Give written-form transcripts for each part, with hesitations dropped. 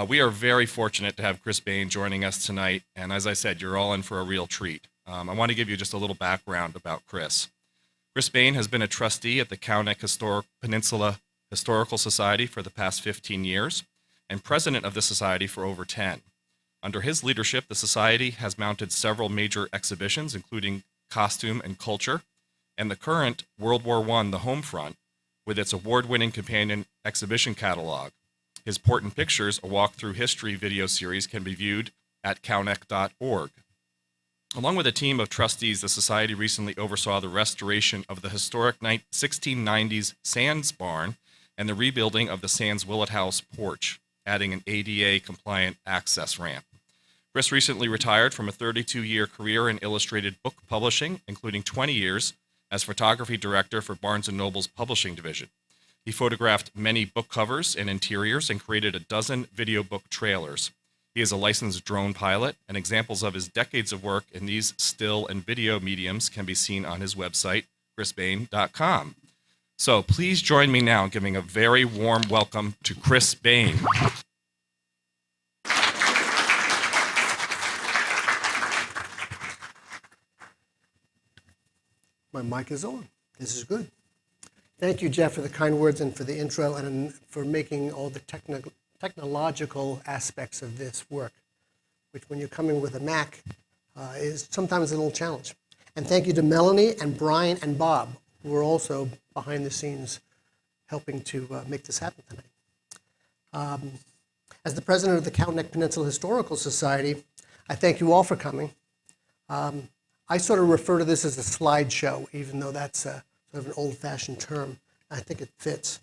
We are very fortunate to have Chris Bain joining us tonight, and as I said, you're all in for a real treat. I want to give you just a little background about Chris. Chris Bain has been a trustee at the Peninsula Historical Society for the past 15 years, and president of the society for over 10. Under his leadership, the society has mounted several major exhibitions, including Costume and Culture, and the current World War I, The Home Front, with its award-winning companion exhibition catalog. His Port and Pictures, a walk-through history video series, can be viewed at cownec.org. Along with a team of trustees, the Society recently oversaw the restoration of the historic 1690s Sands Barn and the rebuilding of the Sands Willett House porch, adding an ADA-compliant access ramp. Chris recently retired from a 32-year career in illustrated book publishing, including 20 years as photography director for Barnes & Noble's publishing division. He photographed many book covers and interiors and created a dozen video book trailers. He is a licensed drone pilot, and examples of his decades of work in these still and video mediums can be seen on his website, chrisbain.com. So please join me now in giving a very warm welcome to Chris Bain. My mic is on. This is good. Thank you, Jeff, for the kind words and for the intro and for making all the technological aspects of this work, which when you're coming with a Mac is sometimes a little challenge. And thank you to Melanie and Brian and Bob, who are also behind the scenes helping to make this happen tonight. As the president of the Cownec Peninsula Historical Society, I thank you all for coming. I sort of refer to this as a slideshow, even though that's sort of an old-fashioned term. I think it fits.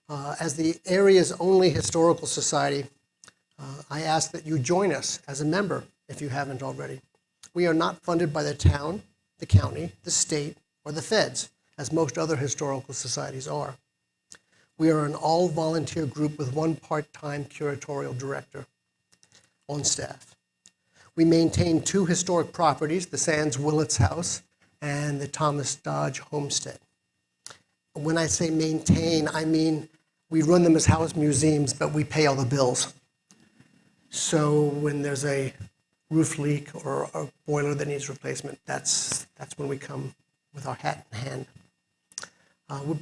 As the area's only historical society, I ask that you join us as a member if you haven't already. We are not funded by the town, the county, the state, or the feds, as most other historical societies are. We are an all-volunteer group with one part-time curatorial director on staff. We maintain 2 historic properties, the Sands Willets House and the Thomas Dodge Homestead. When I say maintain, I mean we run them as house museums, but we pay all the bills. So when there's a roof leak or a boiler that needs replacement, that's when we come with our hat in hand.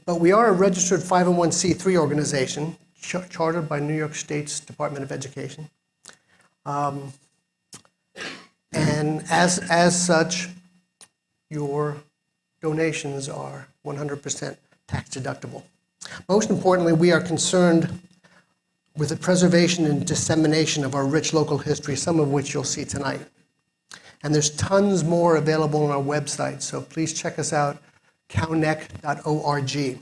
But we are a registered 501c3 organization, chartered by New York State's Department of Education. And as such, your donations are 100% tax deductible. Most importantly, we are concerned with the preservation and dissemination of our rich local history, some of which you'll see tonight. And there's tons more available on our website, so please check us out, cownec.org.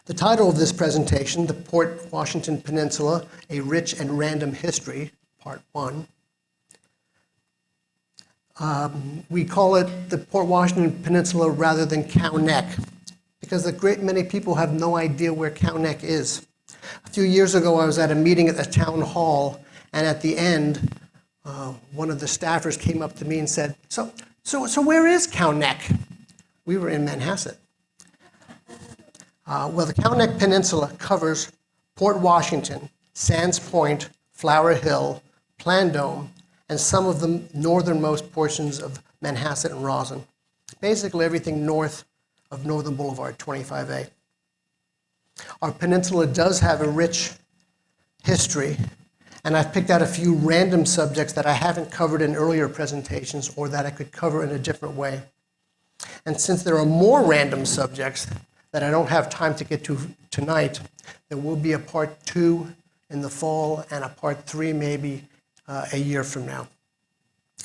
The title of this presentation, The Port Washington Peninsula, A Rich and Random History, Part 1. We call it the Port Washington Peninsula rather than Cownec, because a great many people have no idea where Cownec is. A few years ago, I was at a meeting at the town hall, and at the end, one of the staffers came up to me and said, so where is Cownec? We were in Manhasset. Well, the Cownec Peninsula covers Port Washington, Sands Point, Flower Hill, Plandome, and some of the northernmost portions of Manhasset and Roslyn. Basically everything north of Northern Boulevard, 25A. Our peninsula does have a rich history, and I've picked out a few random subjects that I haven't covered in earlier presentations or that I could cover in a different way. And since there are more random subjects that I don't have time to get to tonight, there will be a part 2 in the fall and a part 3 maybe a year from now.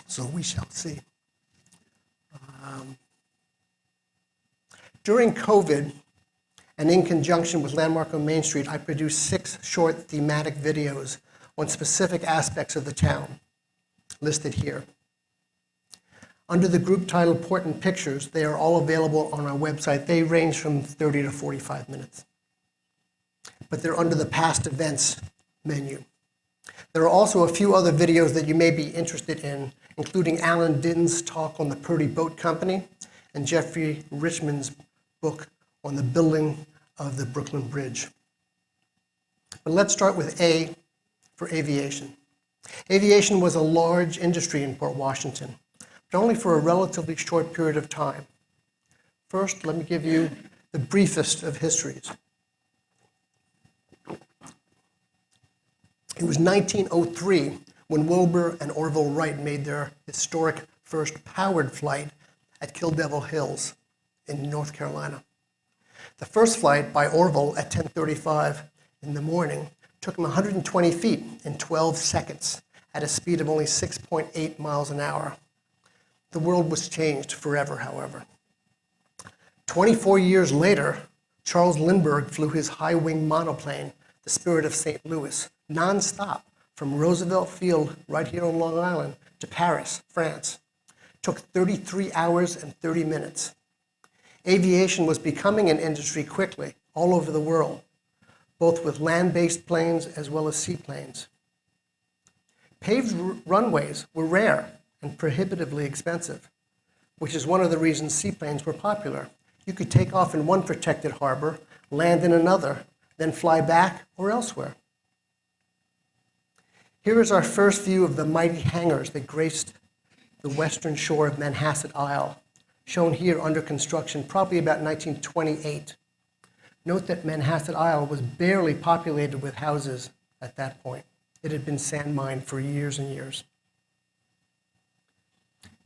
So we shall see. During COVID, and in conjunction with Landmark on Main Street, I produced 6 short thematic videos on specific aspects of the town, listed here. Under the group title Port and Pictures, they are all available on our website. They range from 30 to 45 minutes. But they're under the past events menu. There are also a few other videos that you may be interested in, including Alan Din's talk on the Purdy Boat Company and Jeffrey Richmond's book on the building of the Brooklyn Bridge. But let's start with A, for aviation. Aviation was a large industry in Port Washington, but only for a relatively short period of time. First, let me give you the briefest of histories. It was 1903 when Wilbur and Orville Wright made their historic first powered flight at Kill Devil Hills in North Carolina. The first flight by Orville at 10:35 in the morning took him 120 feet in 12 seconds at a speed of only 6.8 miles an hour. The world was changed forever, however. 24 years later, Charles Lindbergh flew his high-wing monoplane, the Spirit of St. Louis, nonstop from Roosevelt Field right here on Long Island to Paris, France. It took 33 hours and 30 minutes. Aviation was becoming an industry quickly all over the world, both with land-based planes as well as seaplanes. Paved runways were rare and prohibitively expensive, which is one of the reasons seaplanes were popular. You could take off in one protected harbor, land in another, then fly back or elsewhere. Here is our first view of the mighty hangars that graced the western shore of Manhasset Isle, shown here under construction probably about 1928. Note that Manhasset Isle was barely populated with houses at that point. It had been sand mined for years and years.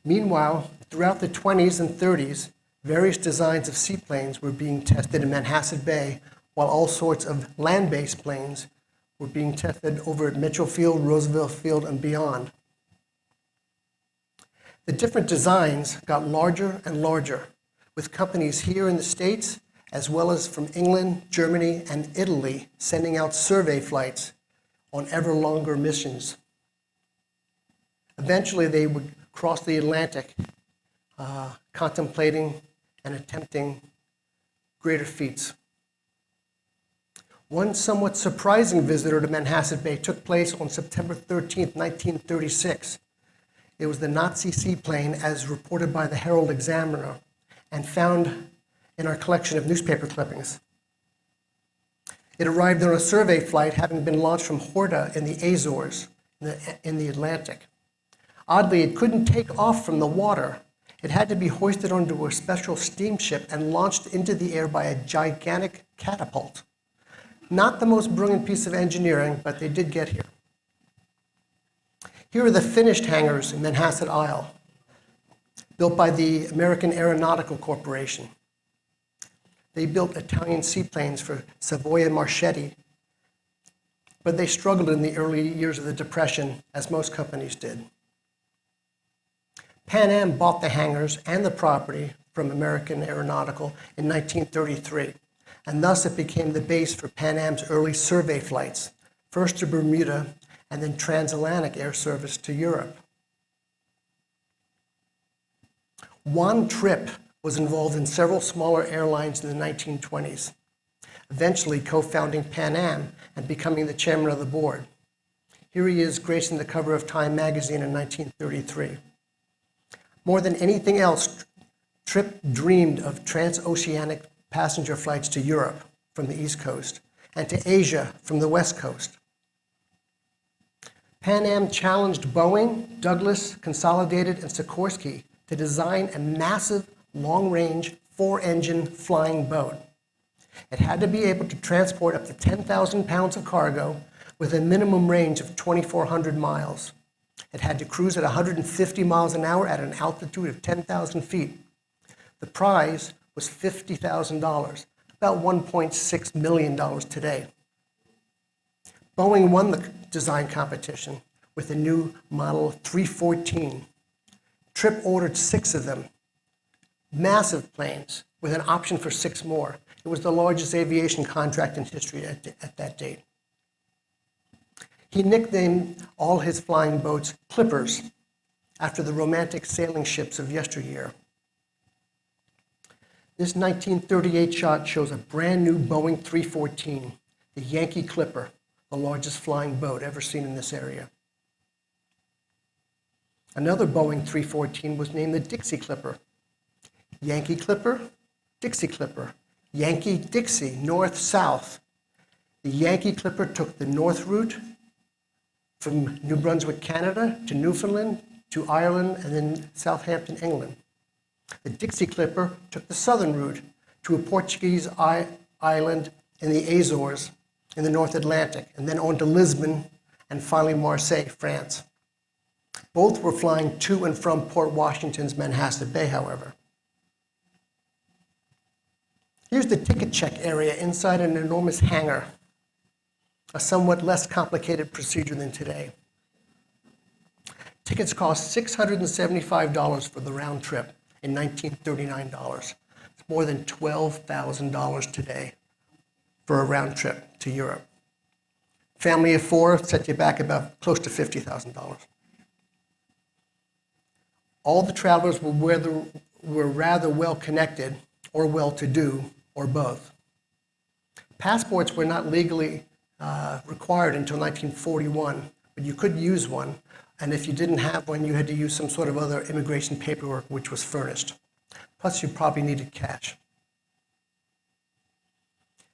Meanwhile, throughout the 20s and 30s, various designs of seaplanes were being tested in Manhasset Bay, while all sorts of land-based planes were being tested over at Mitchell Field, Roosevelt Field, and beyond. The different designs got larger and larger, with companies here in the States, as well as from England, Germany, and Italy, sending out survey flights on ever longer missions. Eventually, they would cross the Atlantic, contemplating and attempting greater feats. One somewhat surprising visitor to Manhasset Bay took place on September 13, 1936. It was the Nazi seaplane, as reported by the Herald Examiner, and found in our collection of newspaper clippings. It arrived on a survey flight having been launched from Horta in the Azores in the Atlantic. Oddly, it couldn't take off from the water. It had to be hoisted onto a special steamship and launched into the air by a gigantic catapult. Not the most brilliant piece of engineering, but they did get here. Here are the finished hangars in Manhasset Isle, built by the American Aeronautical Corporation. They built Italian seaplanes for Savoia Marchetti, but they struggled in the early years of the Depression, as most companies did. Pan Am bought the hangars and the property from American Aeronautical in 1933, and thus it became the base for Pan Am's early survey flights, first to Bermuda and then transatlantic air service to Europe. Juan Trippe was involved in several smaller airlines in the 1920s, eventually co-founding Pan Am and becoming the chairman of the board. Here he is gracing the cover of Time magazine in 1933. More than anything else, Trippe dreamed of transoceanic passenger flights to Europe from the East Coast and to Asia from the West Coast. Pan Am challenged Boeing, Douglas, Consolidated, and Sikorsky to design a massive, long-range, four-engine flying boat. It had to be able to transport up to 10,000 pounds of cargo with a minimum range of 2,400 miles. It had to cruise at 150 miles an hour at an altitude of 10,000 feet. The prize was $50,000, about $1.6 million today. Boeing won the design competition with a new Model 314. Trippe ordered 6 of them, massive planes with an option for 6 more. It was the largest aviation contract in history at that date. He nicknamed all his flying boats Clippers, after the romantic sailing ships of yesteryear. This 1938 shot shows a brand new Boeing 314, the Yankee Clipper, the largest flying boat ever seen in this area. Another Boeing 314 was named the Dixie Clipper. Yankee Clipper, Dixie Clipper, Yankee, Dixie, north, south. The Yankee Clipper took the north route, from New Brunswick, Canada, to Newfoundland, to Ireland, and then Southampton, England. The Dixie Clipper took the southern route to a Portuguese island in the Azores in the North Atlantic, and then on to Lisbon, and finally Marseille, France. Both were flying to and from Port Washington's Manhasset Bay, however. Here's the ticket check area inside an enormous hangar, a somewhat less complicated procedure than today. Tickets cost $675 for the round trip in $1939. It's more than $12,000 today for a round trip to Europe. Family of four set you back about close to $50,000. All the travelers were rather well connected or well-to-do or both. Passports were not legally required until 1941, but you could use one, and if you didn't have one, you had to use some sort of other immigration paperwork which was furnished. Plus, you probably needed cash.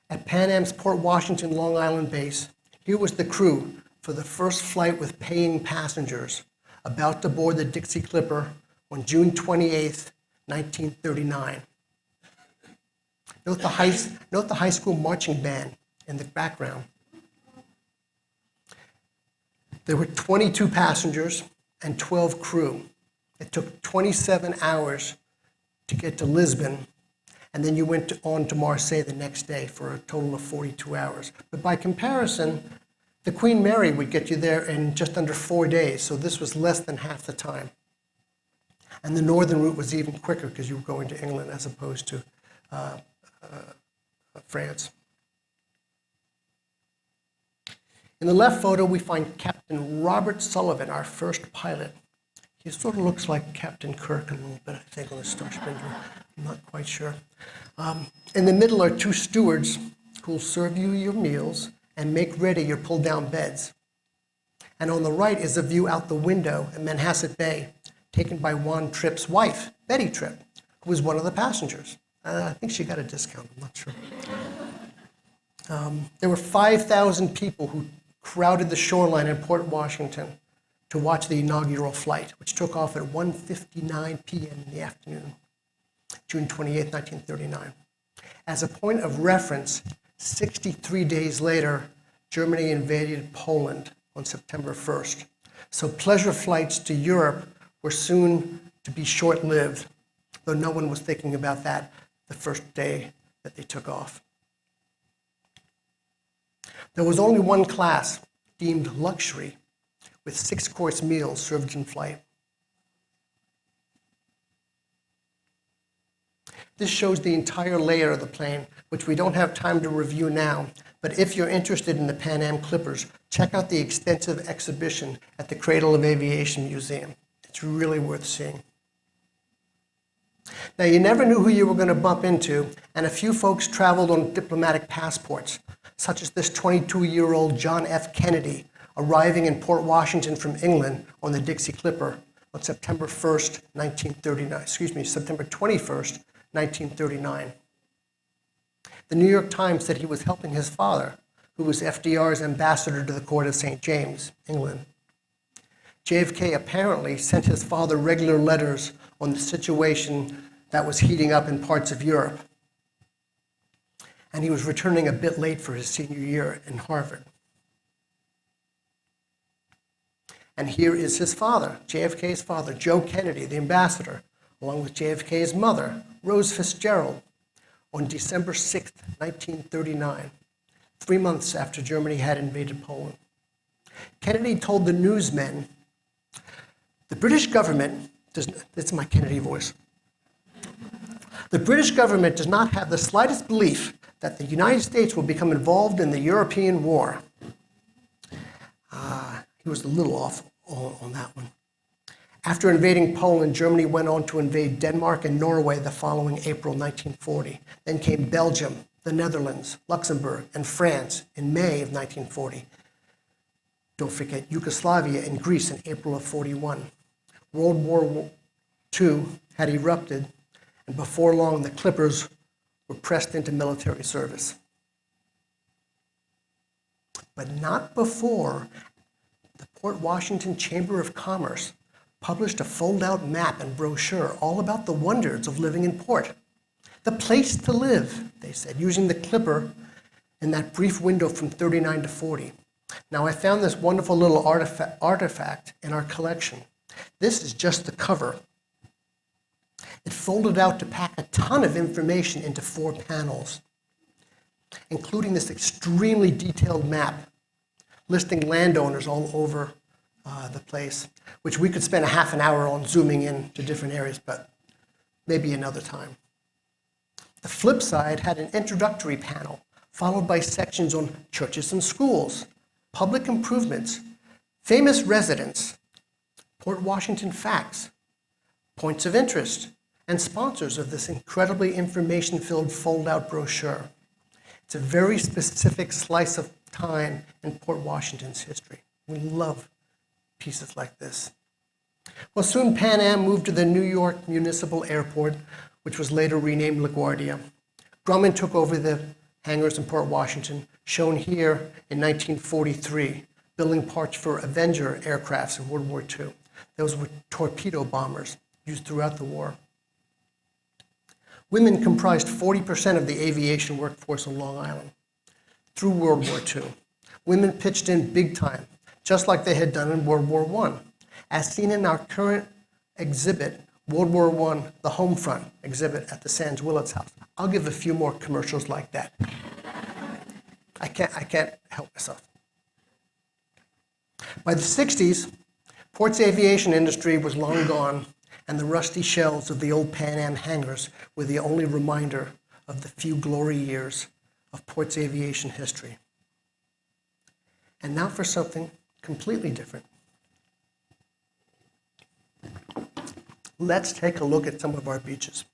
At Pan Am's Port Washington, Long Island base, here was the crew for the first flight with paying passengers about to board the Dixie Clipper on June 28, 1939. Note the high school marching band in the background. There were 22 passengers and 12 crew. It took 27 hours to get to Lisbon, and then you went on to Marseille the next day for a total of 42 hours. But by comparison, the Queen Mary would get you there in just under 4 days, so this was less than half the time. And the northern route was even quicker because you were going to England as opposed to France. In the left photo, we find Captain Robert Sullivan, our first pilot. He sort of looks like Captain Kirk a little bit, I think, on the Starship Endeavour. I'm not quite sure. In the middle are two stewards who will serve you your meals and make ready your pull-down beds. And on the right is a view out the window at Manhasset Bay, taken by Juan Tripp's wife, Betty Tripp, who was one of the passengers. I think she got a discount, I'm not sure. There were 5,000 people who crowded the shoreline in Port Washington to watch the inaugural flight, which took off at 1:59 p.m. in the afternoon, June 28, 1939. As a point of reference, 63 days later, Germany invaded Poland on September 1st. So pleasure flights to Europe were soon to be short-lived, though no one was thinking about that the first day that they took off. There was only one class deemed luxury, with 6-course meals served in flight. This shows the entire layout of the plane, which we don't have time to review now, but if you're interested in the Pan Am Clippers, check out the extensive exhibition at the Cradle of Aviation Museum. It's really worth seeing. Now, you never knew who you were going to bump into, and a few folks traveled on diplomatic passports, such as this 22-year-old John F. Kennedy, arriving in Port Washington from England on the Dixie Clipper on September 21st, 1939. The New York Times said he was helping his father, who was FDR's ambassador to the court of St. James, England. JFK apparently sent his father regular letters on the situation that was heating up in parts of Europe. And he was returning a bit late for his senior year in Harvard. And here is his father, JFK's father, Joe Kennedy, the ambassador, along with JFK's mother, Rose Fitzgerald, on December 6, 1939, 3 months after Germany had invaded Poland. Kennedy told the newsmen, the British government this is my Kennedy voice. The British government does not have the slightest belief that the United States will become involved in the European war. He was a little off on that one. After invading Poland, Germany went on to invade Denmark and Norway the following April 1940. Then came Belgium, the Netherlands, Luxembourg, and France in May of 1940. Don't forget Yugoslavia and Greece in April of 41. World War II had erupted, and before long the Clippers were pressed into military service. But not before the Port Washington Chamber of Commerce published a fold-out map and brochure all about the wonders of living in port. The place to live, they said, using the clipper in that brief window from 39 to 40. Now, I found this wonderful little artifact in our collection. This is just the cover. It folded out to pack a ton of information into 4 panels, including this extremely detailed map listing landowners all over the place, which we could spend a half an hour on zooming in to different areas, but maybe another time. The flip side had an introductory panel, followed by sections on churches and schools, public improvements, famous residents, Port Washington facts, points of interest, and sponsors of this incredibly information-filled fold-out brochure. It's a very specific slice of time in Port Washington's history. We love pieces like this. Well, soon Pan Am moved to the New York Municipal Airport, which was later renamed LaGuardia. Grumman took over the hangars in Port Washington, shown here in 1943, building parts for Avenger aircrafts in World War II. Those were torpedo bombers used throughout the war. Women comprised 40% of the aviation workforce on Long Island. Through World War II, women pitched in big time, just like they had done in World War I. As seen in our current exhibit, World War I, the home front exhibit at the Sands Willets House. I'll give a few more commercials like that. I can't help myself. By the 60s, Port's aviation industry was long gone, and the rusty shells of the old Pan Am hangars were the only reminder of the few glory years of Port's aviation history. And now for something completely different. Let's take a look at some of our beaches.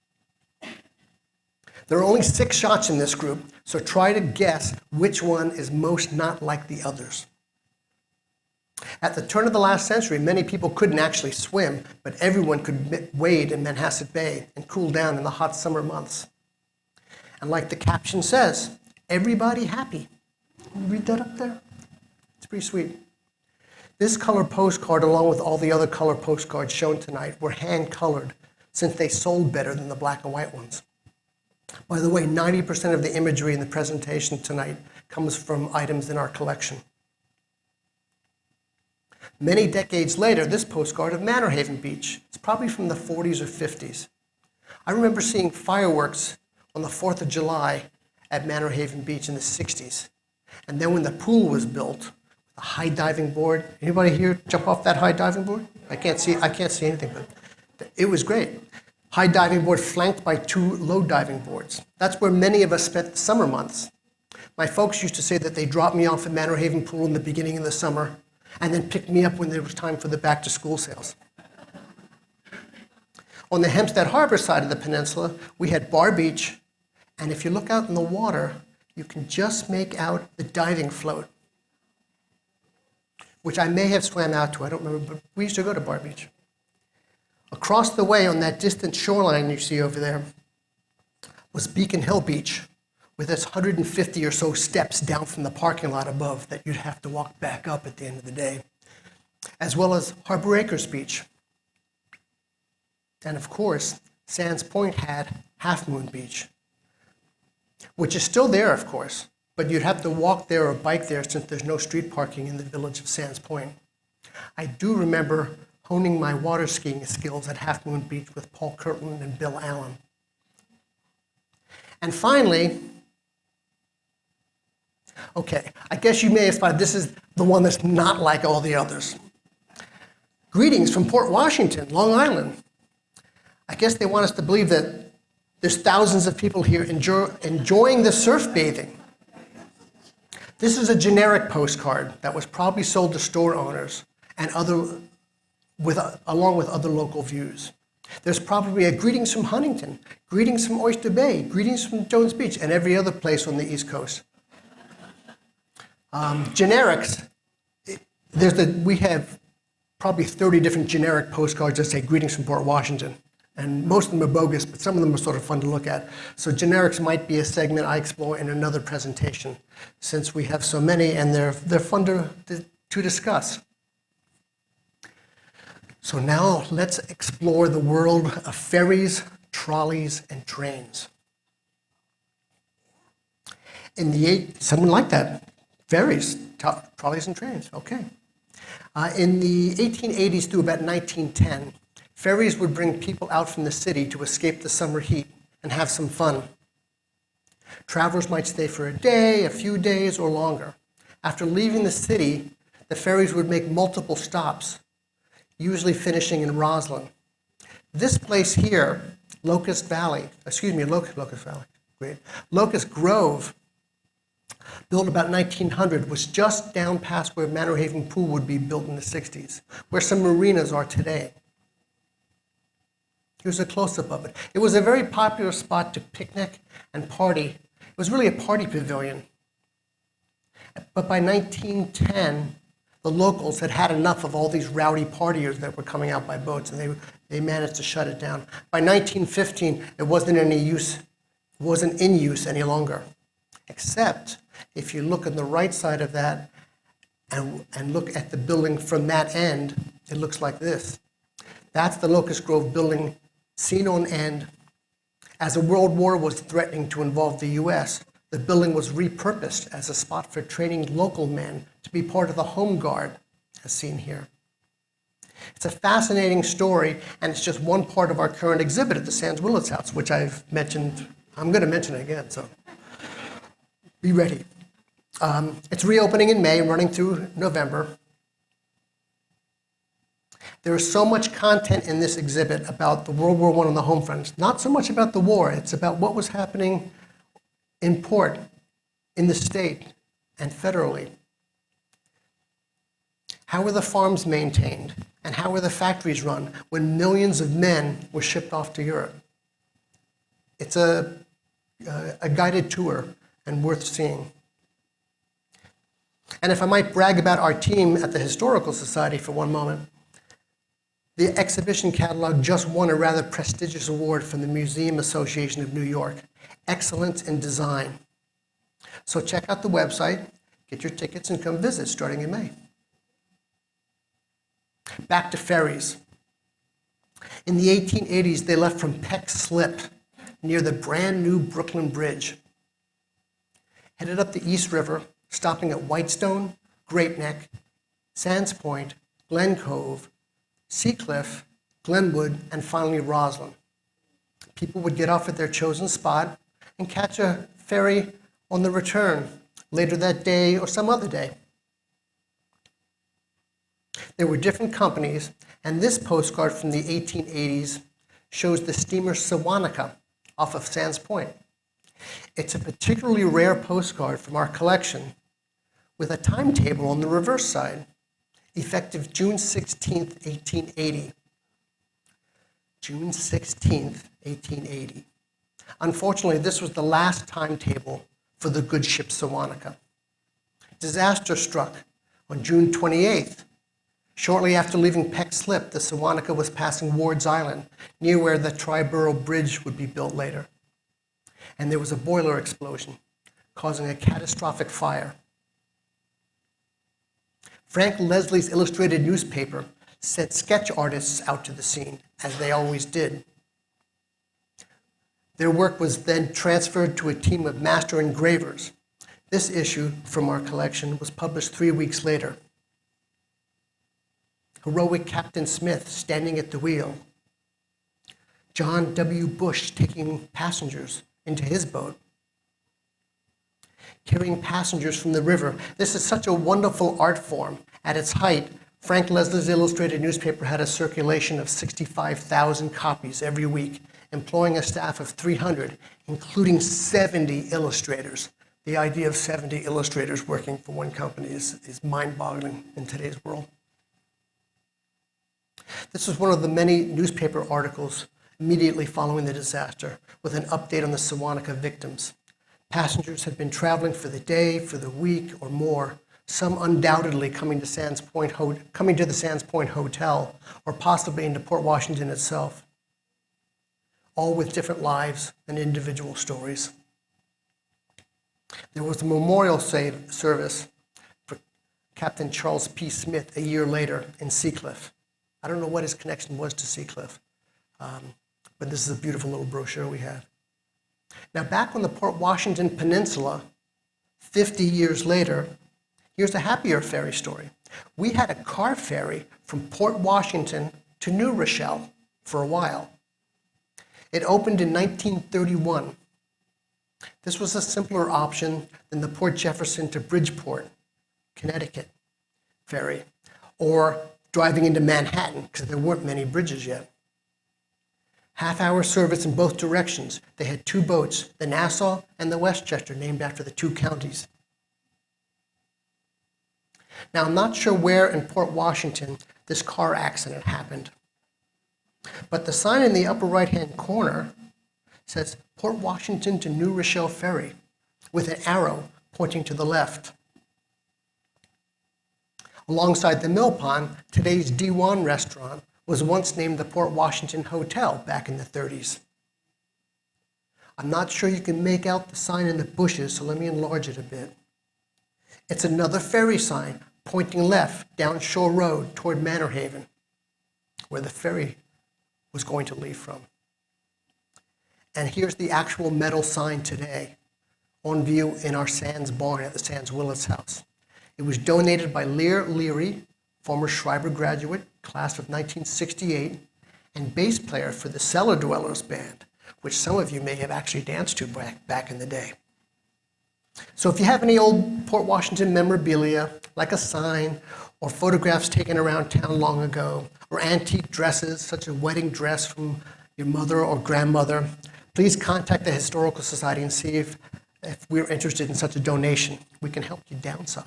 There are only 6 shots in this group, so try to guess which one is most not like the others. At the turn of the last century, many people couldn't actually swim, but everyone could wade in Manhasset Bay and cool down in the hot summer months. And like the caption says, everybody happy. Can you read that up there? It's pretty sweet. This color postcard, along with all the other color postcards shown tonight, were hand-colored since they sold better than the black and white ones. By the way, 90% of the imagery in the presentation tonight comes from items in our collection. Many decades later, this postcard of Manor Haven Beach. It's probably from the 40s or 50s. I remember seeing fireworks on the 4th of July at Manor Haven Beach in the 60s. And then when the pool was built, a high diving board. Anybody here jump off that high diving board? I can't see anything, but it was great. High diving board flanked by 2 low diving boards. That's where many of us spent the summer months. My folks used to say that they dropped me off at Manor Haven Pool in the beginning of the summer and then picked me up when there was time for the back to school sales. On the Hempstead Harbor side of the peninsula, we had Bar Beach, and if you look out in the water, you can just make out the diving float, which I may have swam out to, I don't remember, but we used to go to Bar Beach. Across the way on that distant shoreline you see over there was Beacon Hill Beach, with its 150 or so steps down from the parking lot above that you'd have to walk back up at the end of the day, as well as Harbor Acres Beach. And of course, Sands Point had Half Moon Beach, which is still there, of course, but you'd have to walk there or bike there since there's no street parking in the village of Sands Point. I do remember honing my water skiing skills at Half Moon Beach with Paul Kirtland and Bill Allen. And finally, okay, I guess you may have thought this is the one that's not like all the others. Greetings from Port Washington, Long Island. I guess they want us to believe that there's thousands of people here enjoying the surf bathing. This is a generic postcard that was probably sold to store owners and along with other local views. There's probably a greetings from Huntington, greetings from Oyster Bay, greetings from Jones Beach, and every other place on the East Coast. Generics, we have probably 30 different generic postcards that say greetings from Port Washington. And most of them are bogus, but some of them are sort of fun to look at. So generics might be a segment I explore in another presentation, since we have so many and they're fun to discuss. So now let's explore the world of ferries, trolleys, and trains. Someone like that, ferries, trolleys, and trains, okay. In the 1880s through about 1910, ferries would bring people out from the city to escape the summer heat and have some fun. Travelers might stay for a day, a few days, or longer. After leaving the city, the ferries would make multiple stops, usually finishing in Roslyn. This place here, Locust Grove, built about 1900, was just down past where Manor Haven Pool would be built in the 60s, where some marinas are today. Here's a close-up of it. It was a very popular spot to picnic and party. It was really a party pavilion. But by 1910, the locals had had enough of all these rowdy partiers that were coming out by boats, and they managed to shut it down. By 1915, it wasn't in use any longer. Except if you look on the right side of that and look at the building from that end, it looks like this. That's the Locust Grove building seen on end. As a world war was threatening to involve the U.S., the building was repurposed as a spot for training local men to be part of the Home Guard, as seen here. It's a fascinating story, and it's just one part of our current exhibit at the Sands Willets House, which I've mentioned. I'm going to mention it again, so be ready. It's reopening in May, running through November. There is so much content in this exhibit about the World War I on the home front. It's not so much about the war, it's about what was happening in port, in the state, and federally. How were the farms maintained, and how were the factories run when millions of men were shipped off to Europe? It's a guided tour and worth seeing. And if I might brag about our team at the Historical Society for one moment, the exhibition catalog just won a rather prestigious award from the Museum Association of New York, Excellence in Design. So check out the website, get your tickets, and come visit starting in May. Back to ferries. In the 1880s, they left from Peck Slip near the brand new Brooklyn Bridge. Headed up the East River, stopping at Whitestone, Great Neck, Sands Point, Glen Cove, Seacliff, Glenwood, and finally Roslyn. People would get off at their chosen spot and catch a ferry on the return later that day or some other day. There were different companies, and this postcard from the 1880s shows the steamer Sewanaka off of Sands Point. It's a particularly rare postcard from our collection with a timetable on the reverse side, effective June 16th, 1880. June 16th, 1880. Unfortunately, this was the last timetable for the good ship Sewanaka. Disaster struck on June 28th. Shortly after leaving Peck Slip, the Sewanaka was passing Ward's Island, near where the Triborough Bridge would be built later. And there was a boiler explosion, causing a catastrophic fire. Frank Leslie's illustrated newspaper sent sketch artists out to the scene, as they always did. Their work was then transferred to a team of master engravers. This issue from our collection was published 3 weeks later. Heroic Captain Smith standing at the wheel. John W. Bush taking passengers into his boat. Carrying passengers from the river. This is such a wonderful art form. At its height, Frank Leslie's illustrated newspaper had a circulation of 65,000 copies every week, employing a staff of 300, including 70 illustrators. The idea of 70 illustrators working for one company is mind-boggling in today's world. This was one of the many newspaper articles immediately following the disaster, with an update on the Sewanaka victims. Passengers had been traveling for the day, for the week, or more, some undoubtedly coming to the Sands Point Hotel, or possibly into Port Washington itself, all with different lives and individual stories. There was a memorial service for Captain Charles P. Smith a year later in Seacliff. I don't know what his connection was to Seacliff, but this is a beautiful little brochure we have. Now, back on the Port Washington Peninsula, 50 years later, here's a happier ferry story. We had a car ferry from Port Washington to New Rochelle for a while. It opened in 1931. This was a simpler option than the Port Jefferson to Bridgeport, Connecticut ferry, or driving into Manhattan, because there weren't many bridges yet. Half-hour service in both directions. They had two boats, the Nassau and the Westchester, named after the two counties. Now, I'm not sure where in Port Washington this car accident happened, but the sign in the upper right-hand corner says Port Washington to New Rochelle Ferry with an arrow pointing to the left. Alongside the mill pond, today's D1 restaurant was once named the Port Washington Hotel back in the 30s. I'm not sure you can make out the sign in the bushes, so let me enlarge it a bit. It's another ferry sign pointing left down Shore Road toward Manor Haven, where the ferry was going to leave from. And here's the actual metal sign today, on view in our Sands barn at the Sands Willis House. It was donated by Lear Leary, former Schreiber graduate, class of 1968, and bass player for the Cellar Dwellers Band, which some of you may have actually danced to back in the day. So if you have any old Port Washington memorabilia, like a sign, or photographs taken around town long ago, or antique dresses, such as a wedding dress from your mother or grandmother, please contact the Historical Society and see if we're interested in such a donation. We can help you downsize.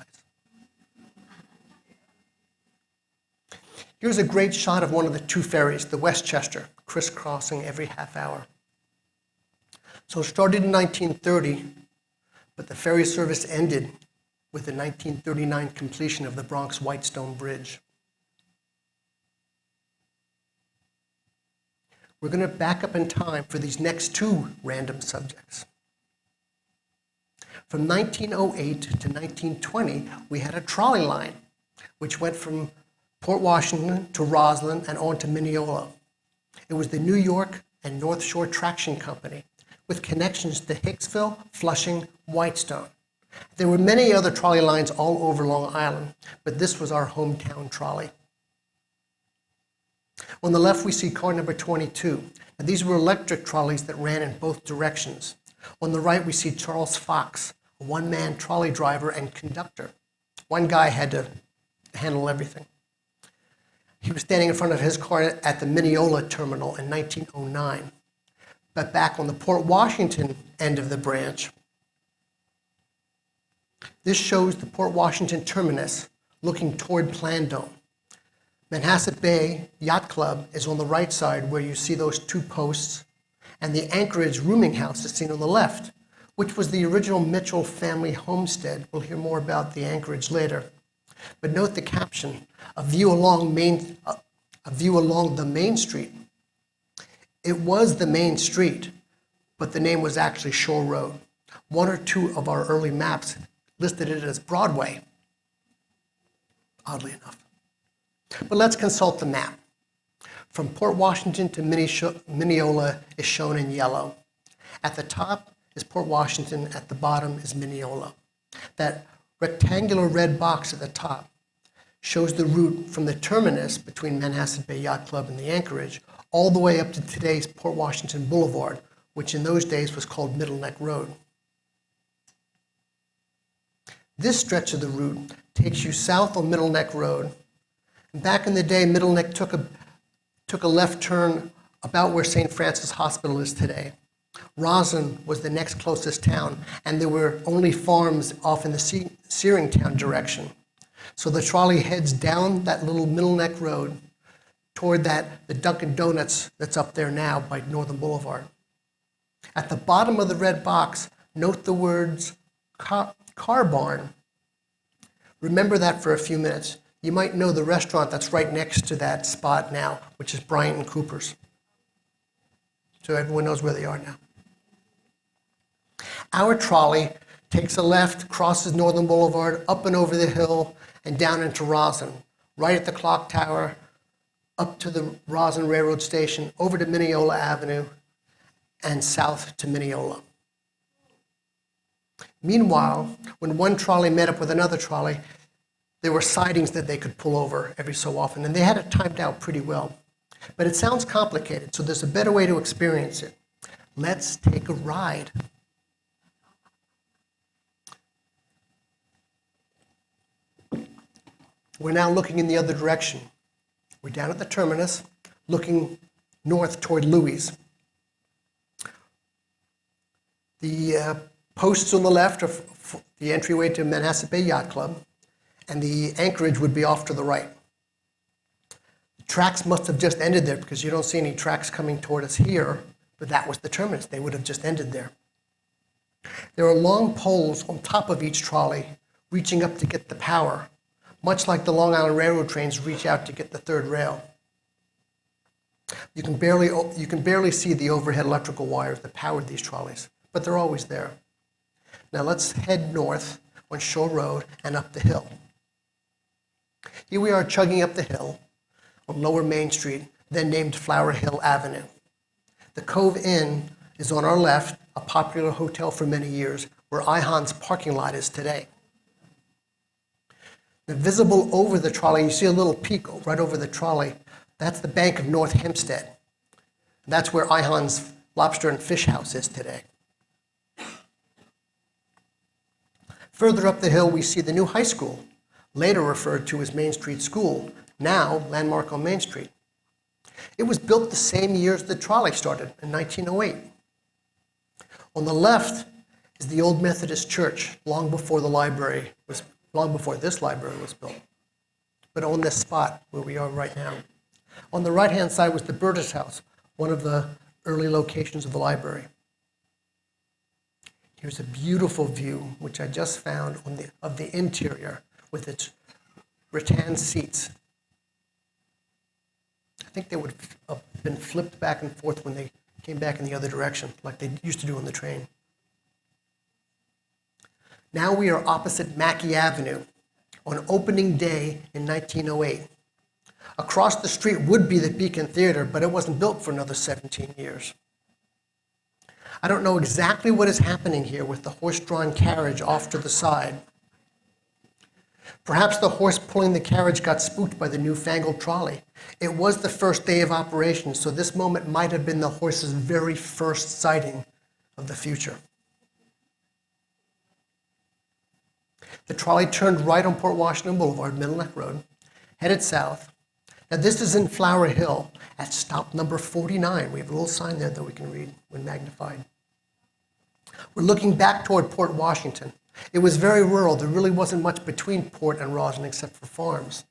Here's a great shot of one of the two ferries, the Westchester, crisscrossing every half hour. So it started in 1930, but the ferry service ended with the 1939 completion of the Bronx Whitestone Bridge. We're going to back up in time for these next two random subjects. From 1908 to 1920, we had a trolley line, which went from Port Washington to Roslyn and on to Mineola. It was the New York and North Shore Traction Company, with connections to Hicksville, Flushing, Whitestone. There were many other trolley lines all over Long Island, but this was our hometown trolley. On the left, we see car number 22. Now, these were electric trolleys that ran in both directions. On the right, we see Charles Fox, a one-man trolley driver and conductor. One guy had to handle everything. He was standing in front of his car at the Mineola terminal in 1909. But back on the Port Washington end of the branch, this shows the Port Washington terminus looking toward Plandome. Manhasset Bay Yacht Club is on the right side where you see those two posts, and the Anchorage rooming house is seen on the left, which was the original Mitchell family homestead. We'll hear more about the Anchorage later. But note the caption, a view along the main street. It was the main street, but the name was actually Shore Road. One or two of our early maps listed it as Broadway, oddly enough. But let's consult the map. From Port Washington to Mineola is shown in yellow. At the top is Port Washington, at the bottom is Mineola. That rectangular red box at the top shows the route from the terminus between Manhasset Bay Yacht Club and the Anchorage all the way up to today's Port Washington Boulevard, which in those days was called Middle Neck Road. This stretch of the route takes you south on Middle Neck Road. Back in the day, Middle Neck took a left turn about where St. Francis Hospital is today. Roslyn was the next closest town, and there were only farms off in the Searingtown direction. So the trolley heads down that little Middle Neck Road toward the Dunkin' Donuts that's up there now by Northern Boulevard. At the bottom of the red box, note the words car barn. Remember that for a few minutes. You might know the restaurant that's right next to that spot now, which is Bryant and Cooper's. So everyone knows where they are now. Our trolley takes a left, crosses Northern Boulevard, up and over the hill, and down into Roslyn, right at the clock tower, up to the Roslyn Railroad Station, over to Mineola Avenue, and south to Mineola. Meanwhile, when one trolley met up with another trolley, there were sidings that they could pull over every so often, and they had it timed out pretty well. But it sounds complicated, so there's a better way to experience it. Let's take a ride. We're now looking in the other direction. We're down at the terminus, looking north toward Louis. The posts on the left are the entryway to Manhasset Bay Yacht Club, and the anchorage would be off to the right. The tracks must have just ended there because you don't see any tracks coming toward us here, but that was the terminus. They would have just ended there. There are long poles on top of each trolley reaching up to get the power, much like the Long Island Railroad trains reach out to get the third rail. You can barely see the overhead electrical wires that powered these trolleys, but they're always there. Now let's head north on Shore Road and up the hill. Here we are chugging up the hill on Lower Main Street, then named Flower Hill Avenue. The Cove Inn is on our left, a popular hotel for many years, where IHON's parking lot is today. Now, visible over the trolley, you see a little peak right over the trolley. That's the Bank of North Hempstead. That's where IHON's Lobster and Fish House is today. Further up the hill, we see the new high school, later referred to as Main Street School, now landmark on Main Street. It was built the same year as the trolley started, in 1908. On the left is the old Methodist church, long before this library was built, but on this spot where we are right now. On the right-hand side was the Burtis House, one of the early locations of the library. Here's a beautiful view, which I just found of the interior with its rattan seats. I think they would have been flipped back and forth when they came back in the other direction, like they used to do on the train. Now we are opposite Mackey Avenue on opening day in 1908. Across the street would be the Beacon Theater, but it wasn't built for another 17 years. I don't know exactly what is happening here with the horse-drawn carriage off to the side. Perhaps the horse pulling the carriage got spooked by the newfangled trolley. It was the first day of operation, so this moment might have been the horse's very first sighting of the future. The trolley turned right on Port Washington Boulevard, Middle Neck Road, headed south. Now this is in Flower Hill at stop number 49. We have a little sign there that we can read when magnified. We're looking back toward Port Washington. It was very rural. There really wasn't much between Port and Roslyn except for farms.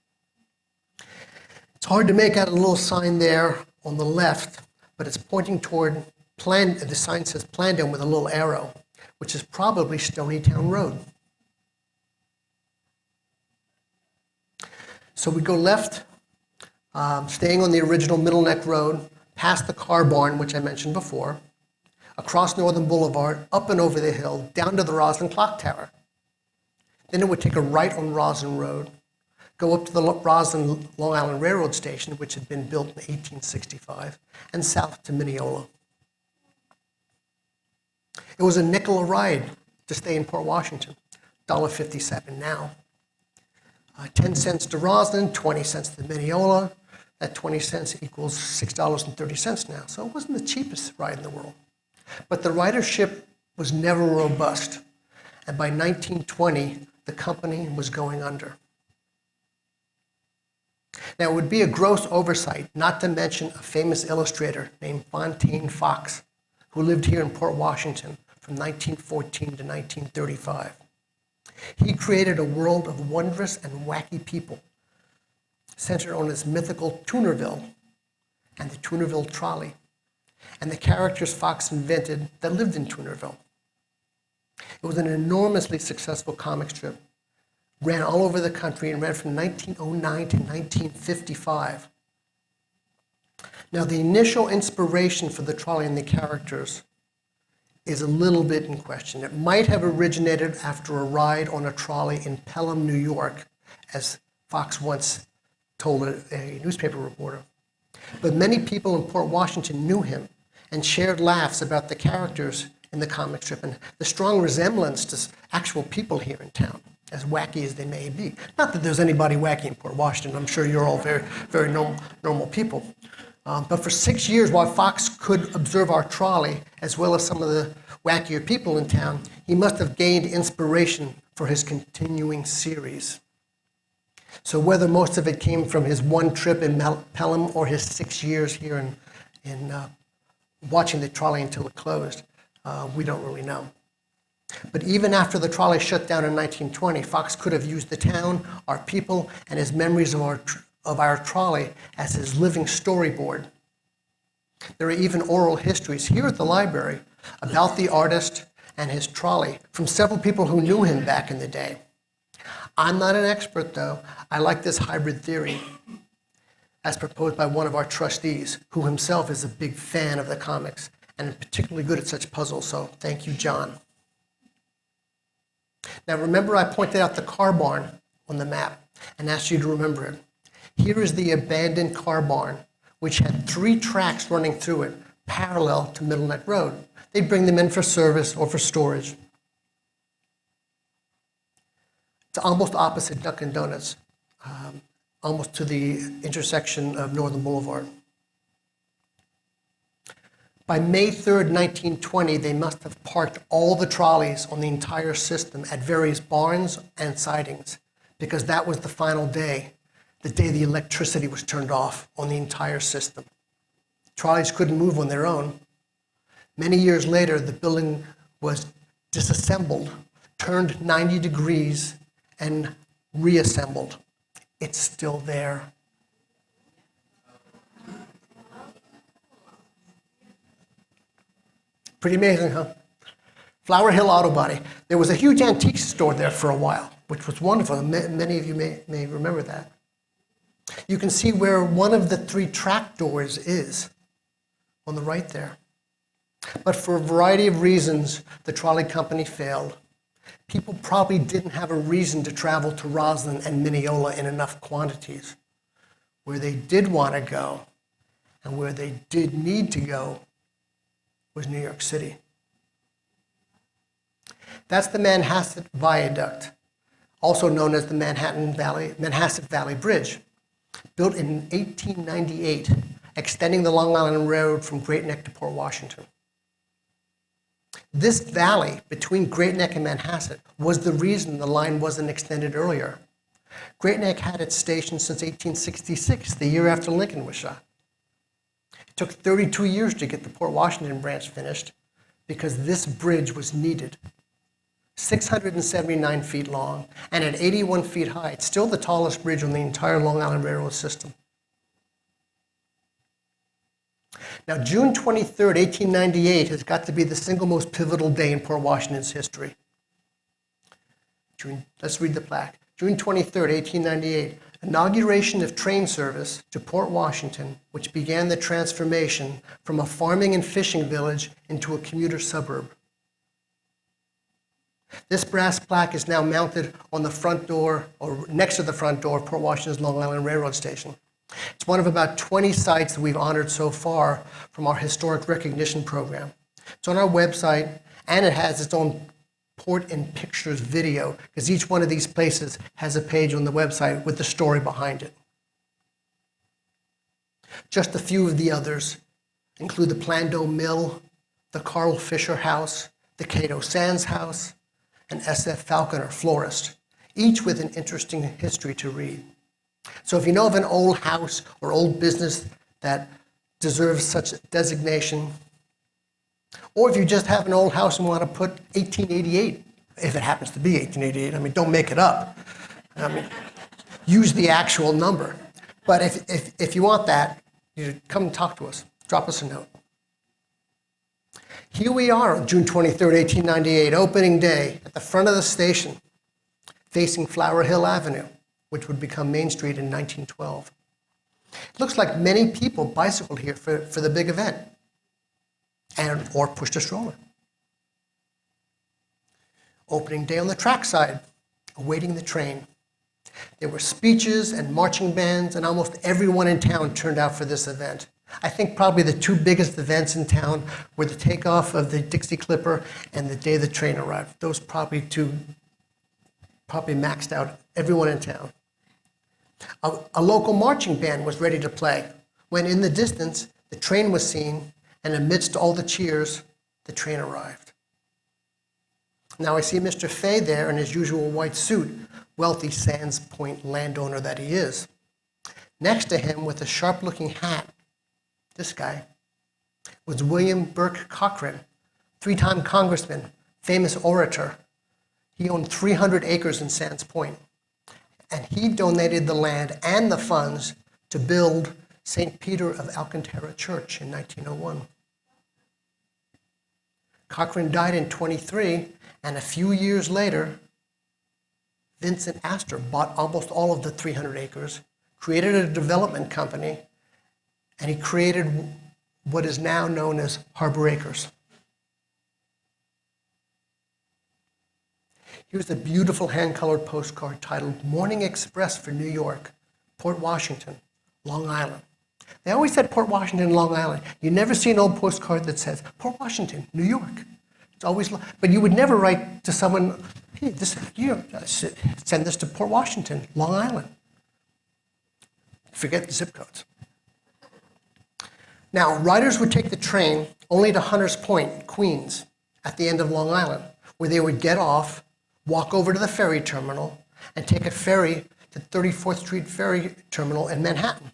It's hard to make out a little sign there on the left, but it's pointing toward the sign says Plandome with a little arrow, which is probably Stonytown Road. So we go left, staying on the original Middle Neck Road, past the car barn, which I mentioned before, across Northern Boulevard, up and over the hill, down to the Roslyn Clock Tower. Then it would take a right on Roslyn Road, go up to the Roslyn Long Island Railroad Station, which had been built in 1865, and south to Mineola. It was a nickel a ride to stay in Port Washington, $1.57 now. 10 cents to Roslyn, 20 cents to Mineola. That 20 cents equals $6.30 now. So it wasn't the cheapest ride in the world. But the ridership was never robust. And by 1920, the company was going under. Now, it would be a gross oversight not to mention a famous illustrator named Fontaine Fox, who lived here in Port Washington from 1914 to 1935. He created a world of wondrous and wacky people, centered on his mythical Toonerville and the Toonerville trolley, and the characters Fox invented that lived in Toonerville. It was an enormously successful comic strip, ran all over the country and ran from 1909 to 1955. Now, the initial inspiration for the trolley and the characters is a little bit in question. It might have originated after a ride on a trolley in Pelham, New York, as Fox once told a newspaper reporter. But many people in Port Washington knew him and shared laughs about the characters in the comic strip and the strong resemblance to actual people here in town, as wacky as they may be. Not that there's anybody wacky in Port Washington. I'm sure you're all very, very normal people. But for 6 years, while Fox could observe our trolley, as well as some of the wackier people in town, he must have gained inspiration for his continuing series. So whether most of it came from his one trip in Pelham or his 6 years here in watching the trolley until it closed, we don't really know. But even after the trolley shut down in 1920, Fox could have used the town, our people, and his memories of our trolley as his living storyboard. There are even oral histories here at the library about the artist and his trolley from several people who knew him back in the day. I'm not an expert, though. I like this hybrid theory as proposed by one of our trustees, who himself is a big fan of the comics and particularly good at such puzzles, so thank you, John. Now remember I pointed out the car barn on the map and asked you to remember it. Here is the abandoned car barn, which had 3 tracks running through it, parallel to Middle Neck Road. They'd bring them in for service or for storage. It's almost opposite Dunkin' Donuts, almost to the intersection of Northern Boulevard. By May 3rd, 1920, they must have parked all the trolleys on the entire system at various barns and sidings, because that was the final day, the day the electricity was turned off on the entire system. Trolleys couldn't move on their own. Many years later, the building was disassembled, turned 90 degrees, and reassembled. It's still there. Pretty amazing, huh? Flower Hill Auto Body. There was a huge antique store there for a while, which was wonderful. Many of you may remember that. You can see where one of the 3 track doors is on the right there. But for a variety of reasons, the trolley company failed. People probably didn't have a reason to travel to Roslyn and Mineola in enough quantities. Where they did want to go and where they did need to go was New York City. That's the Manhasset Viaduct, also known as the Manhasset Valley Bridge, built in 1898, extending the Long Island Railroad from Great Neck to Port Washington. This valley between Great Neck and Manhasset was the reason the line wasn't extended earlier. Great Neck had its station since 1866, the year after Lincoln was shot. It took 32 years to get the Port Washington branch finished because this bridge was needed. 679 feet long and at 81 feet high, it's still the tallest bridge on the entire Long Island Railroad system. Now, June 23rd, 1898 has got to be the single most pivotal day in Port Washington's history. Let's read the plaque. June 23rd, 1898, inauguration of train service to Port Washington, which began the transformation from a farming and fishing village into a commuter suburb. This brass plaque is now mounted on the front door, or next to the front door of Port Washington's Long Island Railroad Station. It's one of about 20 sites that we've honored so far from our historic recognition program. It's on our website, and it has its own Port in Pictures video, because each one of these places has a page on the website with the story behind it. Just a few of the others include the Plando Mill, the Carl Fisher House, the Cato Sands House, and S.F. Falconer Florist, each with an interesting history to read. So if you know of an old house or old business that deserves such designation, or if you just have an old house and want to put 1888, if it happens to be 1888, I mean, don't make it up. I mean, use the actual number. But if you want that, you come and talk to us. Drop us a note. Here we are on June 23rd, 1898, opening day at the front of the station, facing Flower Hill Avenue, which would become Main Street in 1912. It looks like many people bicycled here for the big event, or pushed a stroller. Opening day on the trackside, awaiting the train. There were speeches and marching bands, and almost everyone in town turned out for this event. I think probably the two biggest events in town were the takeoff of the Dixie Clipper and the day the train arrived. Those probably maxed out everyone in town. A local marching band was ready to play when in the distance the train was seen, and amidst all the cheers, the train arrived. Now I see Mr. Fay there in his usual white suit, wealthy Sands Point landowner that he is. Next to him with a sharp-looking hat, this guy, was William Burke Cochran, three-time congressman, famous orator. He owned 300 acres in Sands Point, and he donated the land and the funds to build St. Peter of Alcantara Church in 1901. Cochran died in 23, and a few years later, Vincent Astor bought almost all of the 300 acres, created a development company, and he created what is now known as Harbor Acres. Here's a beautiful hand-colored postcard titled Morning Express for New York, Port Washington, Long Island. They always said Port Washington, Long Island. You never see an old postcard that says Port Washington, New York. It's always, but you would never write to someone, hey, send this to Port Washington, Long Island. Forget the zip codes. Now, riders would take the train only to Hunters Point, Queens, at the end of Long Island, where they would get off, walk over to the ferry terminal, and take a ferry to 34th Street Ferry Terminal in Manhattan.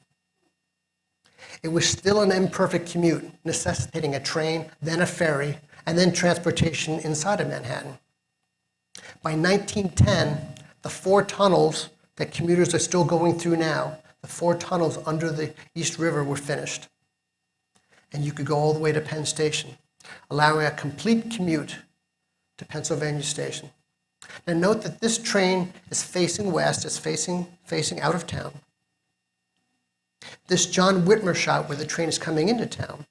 It was still an imperfect commute, necessitating a train, then a ferry, and then transportation inside of Manhattan. By 1910, the 4 tunnels that commuters are still going through now, the 4 tunnels under the East River were finished. And you could go all the way to Penn Station, allowing a complete commute to Pennsylvania Station. Now note that this train is facing west, it's facing out of town. This John Whitmer shot where the train is coming into town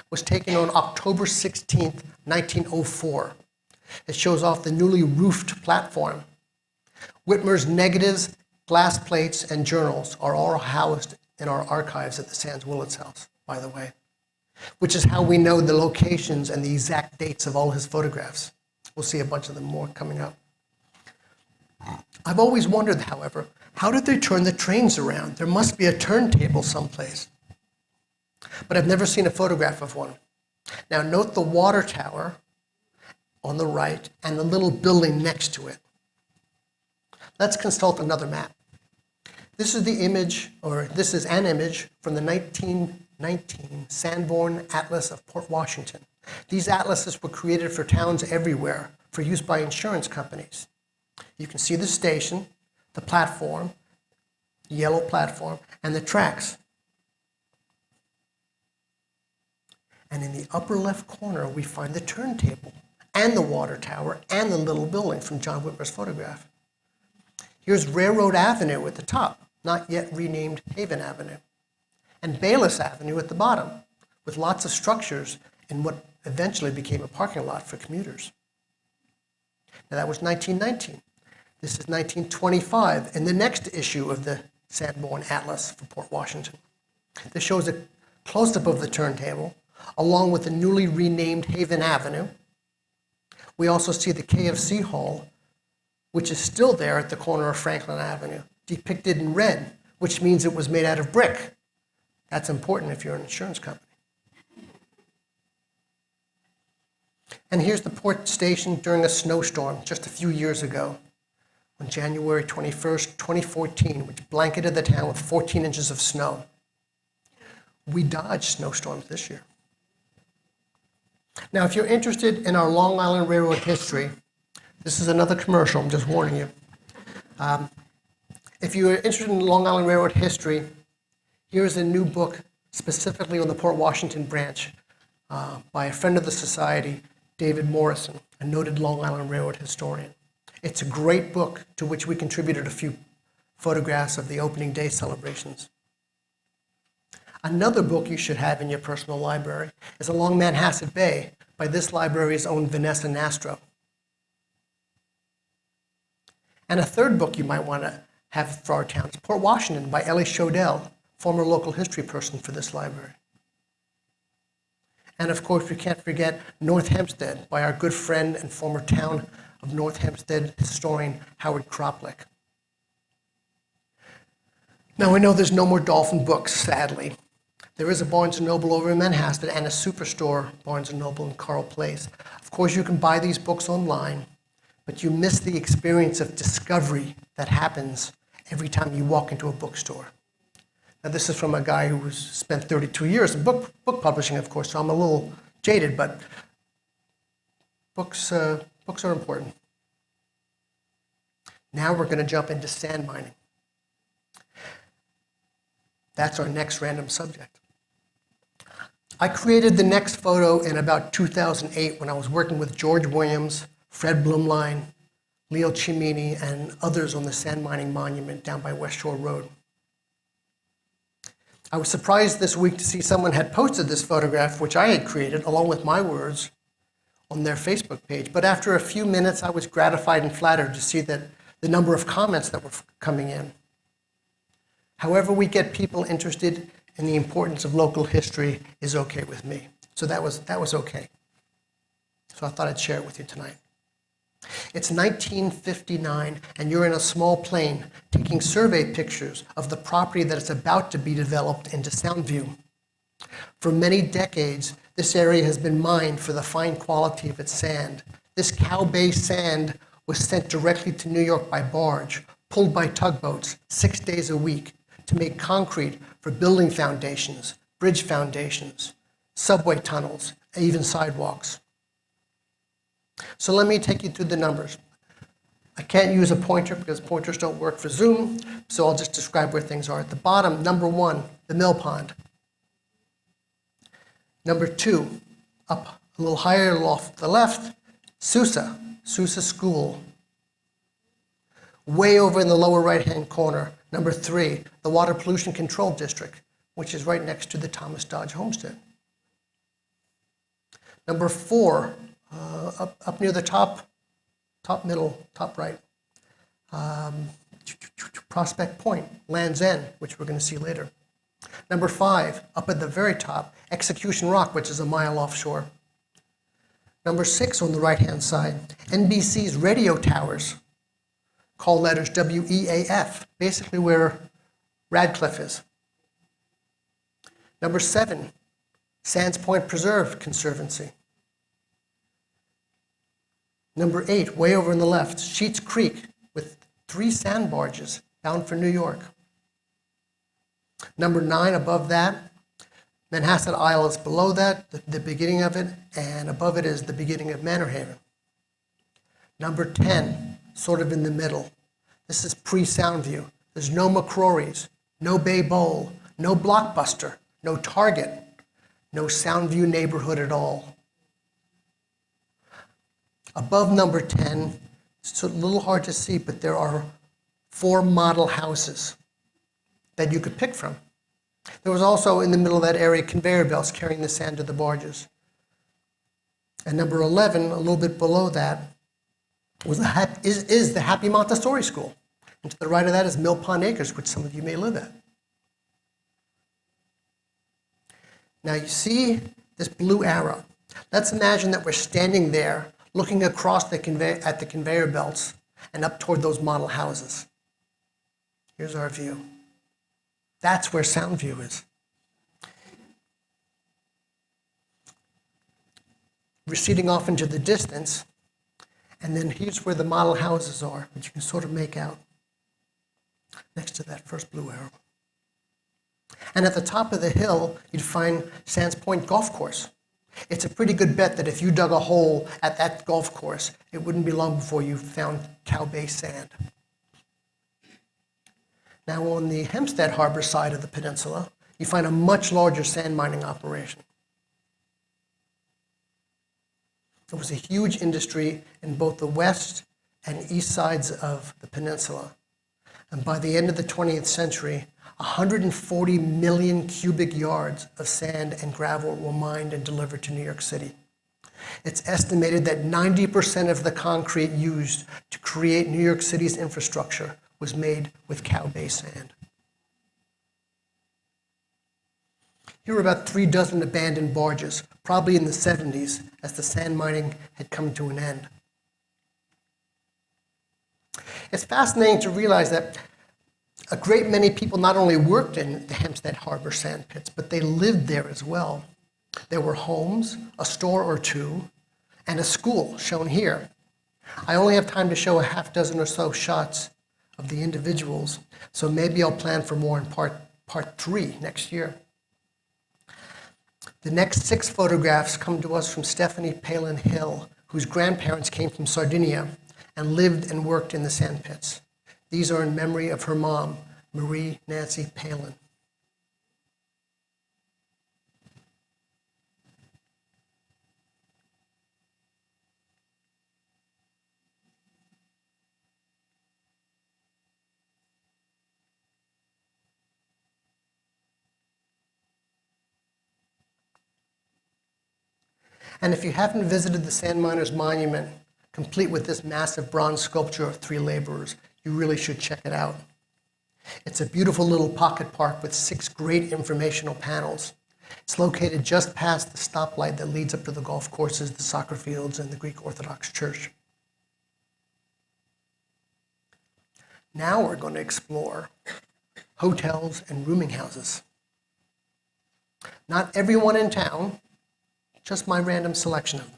was taken on October 16th, 1904. It shows off the newly roofed platform. Whitmer's negatives, glass plates, and journals are all housed in our archives at the Sands Willets House, by the way, which is how we know the locations and the exact dates of all his photographs. We'll see a bunch of them more coming up. I've always wondered, however, how did they turn the trains around? There must be a turntable someplace. But I've never seen a photograph of one. Now note the water tower on the right and the little building next to it. Let's consult another map. This is an image from the 1919 Sanborn Atlas of Port Washington. These atlases were created for towns everywhere for use by insurance companies. You can see the station, the platform, the yellow platform, and the tracks. And in the upper left corner, we find the turntable and the water tower and the little building from John Whitmer's photograph. Here's Railroad Avenue at the top, not yet renamed Haven Avenue, and Bayless Avenue at the bottom, with lots of structures in what eventually became a parking lot for commuters. Now that was 1919. This is 1925, and the next issue of the Sanborn Atlas for Port Washington. This shows a close-up of the turntable, along with the newly renamed Haven Avenue. We also see the KFC Hall, which is still there at the corner of Franklin Avenue, depicted in red, which means it was made out of brick. That's important if you're an insurance company. And here's the port station during a snowstorm just a few years ago, on January 21st, 2014, which blanketed the town with 14 inches of snow. We dodged snowstorms this year. Now, if you're interested in our Long Island Railroad history, this is another commercial, I'm just warning you. If you're interested in Long Island Railroad history, here's a new book specifically on the Port Washington branch by a friend of the Society, David Morrison, a noted Long Island Railroad historian. It's a great book to which we contributed a few photographs of the opening day celebrations. Another book you should have in your personal library is Along Manhasset Bay by this library's own Vanessa Nastro. And a third book you might want to have for our town is Port Washington by Ellie Shodell, former local history person for this library. And of course, we can't forget North Hempstead by our good friend and former town of North Hempstead historian Howard Kroplick. Now, I know there's no more Dolphin books, sadly. There is a Barnes & Noble over in Manhasset and a superstore, Barnes & Noble in Carl Place. Of course, you can buy these books online, but you miss the experience of discovery that happens every time you walk into a bookstore. Now, this is from a guy who spent 32 years in book publishing, of course, so I'm a little jaded, but books are important. Now we're going to jump into sand mining. That's our next random subject. I created the next photo in about 2008 when I was working with George Williams, Fred Blumlein, Leo Cimini, and others on the sand mining monument down by West Shore Road. I was surprised this week to see someone had posted this photograph, which I had created, along with my words, on their Facebook page. But after a few minutes, I was gratified and flattered to see that the number of comments that were coming in. However we get people interested in the importance of local history is okay with me. So that was okay. So I thought I'd share it with you tonight. It's 1959, and you're in a small plane taking survey pictures of the property that is about to be developed into sound view. For many decades, this area has been mined for the fine quality of its sand. This Cow Bay sand was sent directly to New York by barge, pulled by tugboats 6 days a week to make concrete for building foundations, bridge foundations, subway tunnels, and even sidewalks. So let me take you through the numbers. I can't use a pointer because pointers don't work for Zoom, so I'll just describe where things are. At the bottom, number 1, the mill pond. Number 2, up a little higher off the left, Sousa School. Way over in the lower right-hand corner, number 3, the Water Pollution Control District, which is right next to the Thomas Dodge Homestead. Number 4, up near the top middle, top right, Prospect Point, Land's End, which we're going to see later. Number 5, up at the very top, Execution Rock, which is a mile offshore. Number 6 on the right-hand side, NBC's radio towers, call letters WEAF, basically where Radcliffe is. Number 7, Sands Point Preserve Conservancy. Number 8, way over on the left, Sheets Creek with 3 sand barges bound for New York. Number 9, above that, Manhasset Isle is below that, the beginning of it, and above it is the beginning of Manor Haven. Number 10, sort of in the middle. This is pre-Soundview. There's no McCrory's, no Bay Bowl, no Blockbuster, no Target, no Soundview neighborhood at all. Above number 10, it's a little hard to see, but there are 4 model houses that you could pick from. There was also in the middle of that area conveyor belts carrying the sand to the barges. And number 11, a little bit below that, is the Happy Montessori School. And to the right of that is Mill Pond Acres, which some of you may live at. Now you see this blue arrow. Let's imagine that we're standing there looking across at the conveyor belts and up toward those model houses. Here's our view. That's where Soundview is. Receding off into the distance, and then here's where the model houses are, which you can sort of make out next to that first blue arrow. And at the top of the hill, you'd find Sands Point Golf Course. It's a pretty good bet that if you dug a hole at that golf course, it wouldn't be long before you found Cow Bay sand. Now on the Hempstead Harbor side of the peninsula, you find a much larger sand mining operation. It was a huge industry in both the west and east sides of the peninsula. And by the end of the 20th century, 140 million cubic yards of sand and gravel were mined and delivered to New York City. It's estimated that 90% of the concrete used to create New York City's infrastructure was made with cow bay sand. Here were about 36 abandoned barges, probably in the 70s, as the sand mining had come to an end. It's fascinating to realize that a great many people not only worked in the Hempstead Harbor sand pits, but they lived there as well. There were homes, a store or two, and a school, shown here. I only have time to show a half dozen or so shots of the individuals, so maybe I'll plan for more in part 3 next year. The next 6 photographs come to us from Stephanie Palin Hill, whose grandparents came from Sardinia and lived and worked in the sand pits. These are in memory of her mom, Marie Nancy Palin. And if you haven't visited the Sand Miners Monument, complete with this massive bronze sculpture of 3 laborers, you really should check it out. It's a beautiful little pocket park with 6 great informational panels. It's located just past the stoplight that leads up to the golf courses, the soccer fields, and the Greek Orthodox Church. Now we're going to explore hotels and rooming houses. Not everyone in town, just my random selection of them.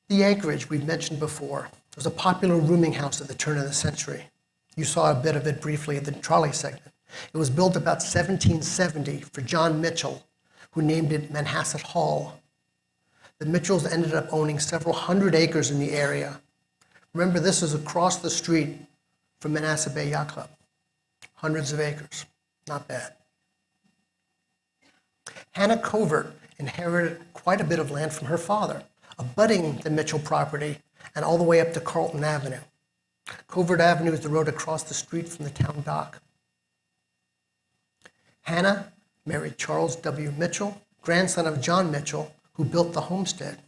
The Anchorage we've mentioned before was a popular rooming house at the turn of the century. You saw a bit of it briefly at the trolley segment. It was built about 1770 for John Mitchell, who named it Manhasset Hall. The Mitchells ended up owning several hundred acres in the area. Remember, this is across the street from Manhasset Bay Yacht Club. Hundreds of acres, not bad. Hannah Covert inherited quite a bit of land from her father, abutting the Mitchell property and all the way up to Carlton Avenue. Covert Avenue is the road across the street from the town dock. Hannah married Charles W. Mitchell, grandson of John Mitchell, who built the homestead.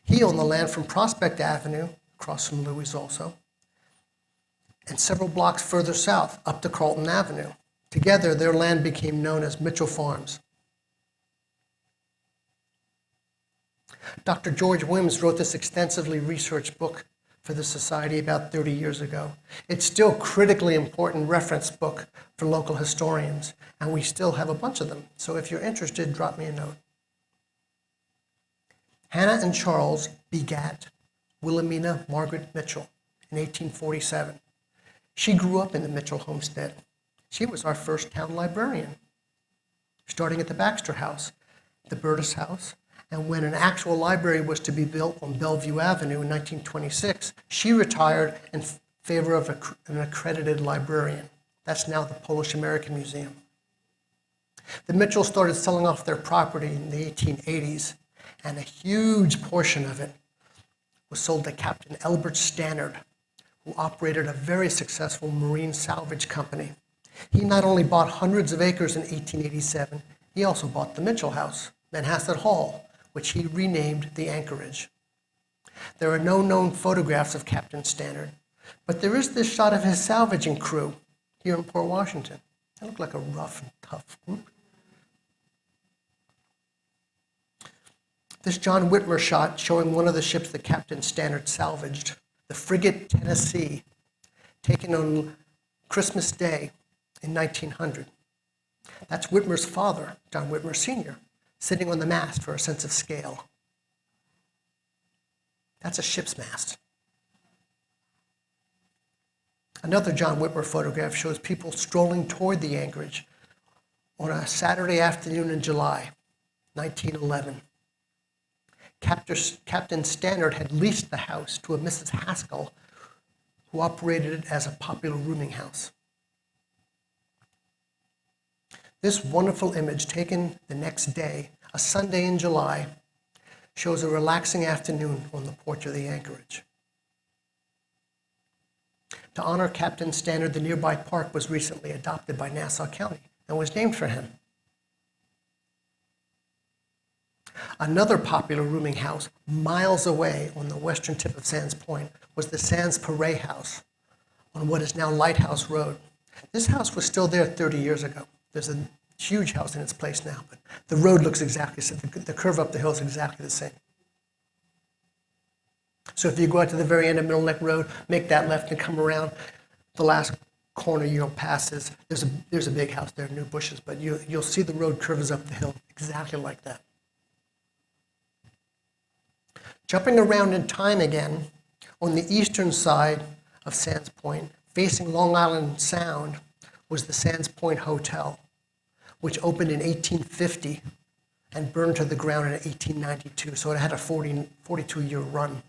He owned the land from Prospect Avenue, across from Louis also, and several blocks further south, up to Carlton Avenue. Together, their land became known as Mitchell Farms. Dr. George Williams wrote this extensively researched book for the Society about 30 years ago. It's still a critically important reference book for local historians, and we still have a bunch of them. So if you're interested, drop me a note. Hannah and Charles begat Wilhelmina Margaret Mitchell in 1847. She grew up in the Mitchell homestead. She was our first town librarian, starting at the Baxter House, the Burtis House, and when an actual library was to be built on Bellevue Avenue in 1926, she retired in favor of an accredited librarian. That's now the Polish American Museum. The Mitchells started selling off their property in the 1880s, and a huge portion of it was sold to Captain Elbert Stannard, who operated a very successful marine salvage company. He not only bought hundreds of acres in 1887, he also bought the Mitchell House, Manhasset Hall, which he renamed the Anchorage. There are no known photographs of Captain Stannard, but there is this shot of his salvaging crew here in Port Washington. They look like a rough and tough group. This John Whitmer shot showing one of the ships that Captain Stannard salvaged, the frigate Tennessee, taken on Christmas Day in 1900. That's Whitmer's father, John Whitmer Sr., sitting on the mast for a sense of scale. That's a ship's mast. Another John Whitmer photograph shows people strolling toward the Anchorage on a Saturday afternoon in July, 1911. Captain Stannard had leased the house to a Mrs. Haskell, who operated it as a popular rooming house. This wonderful image, taken the next day, a Sunday in July, shows a relaxing afternoon on the porch of the Anchorage. To honor Captain Stannard, the nearby park was recently adopted by Nassau County and was named for him. Another popular rooming house miles away on the western tip of Sands Point was the Sands Paray House on what is now Lighthouse Road. This house was still there 30 years ago. There's a huge house in its place now, but the road looks exactly the same. The curve up the hill is exactly the same. So if you go out to the very end of Middle Neck Road, make that left and come around, the last corner you'll pass is, there's a big house there, New Bushes, but you'll see the road curves up the hill exactly like that. Jumping around in time again, on the eastern side of Sands Point, facing Long Island Sound, was the Sands Point Hotel, which opened in 1850 and burned to the ground in 1892, so it had a 42-year run.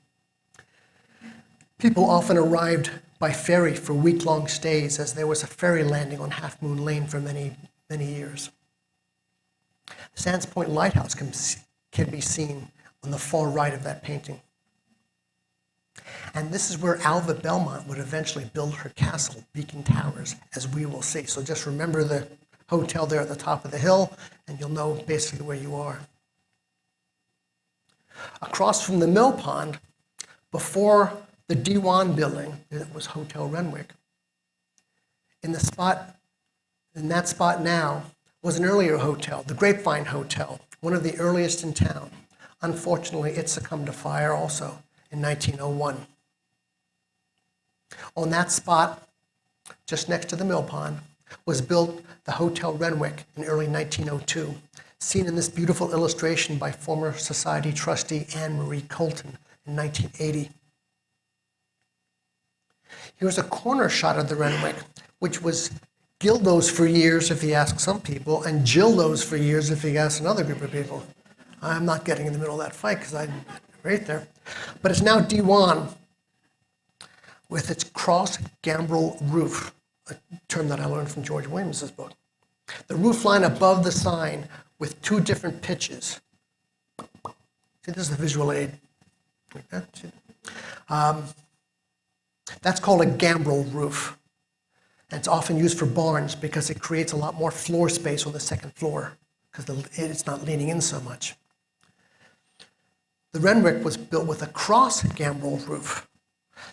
People often arrived by ferry for week-long stays, as there was a ferry landing on Half Moon Lane for many, many years. The Sands Point Lighthouse can be seen on the far right of that painting. And this is where Alva Belmont would eventually build her castle, Beacon Towers, as we will see. So just remember the hotel there at the top of the hill, and you'll know basically where you are. Across from the mill pond, before the Dewan building, it was Hotel Renwick. In that spot now was an earlier hotel, the Grapevine Hotel, one of the earliest in town. Unfortunately, it succumbed to fire also in 1901. On that spot, just next to the mill pond, was built the Hotel Renwick in early 1902, seen in this beautiful illustration by former Society trustee Anne Marie Colton in 1980. Here's a corner shot of the Renwick, which was Gildo's for years, if you ask some people, and Gildo's for years, if you ask another group of people. I'm not getting in the middle of that fight because I'm right there. But it's now Dewan with its cross gambrel roof, a term that I learned from George Williams' book. The roof line above the sign with two different pitches. See, this is a visual aid. Like that. See? That's called a gambrel roof. And it's often used for barns because it creates a lot more floor space on the second floor because it's not leaning in so much. The Renwick was built with a cross gambrel roof.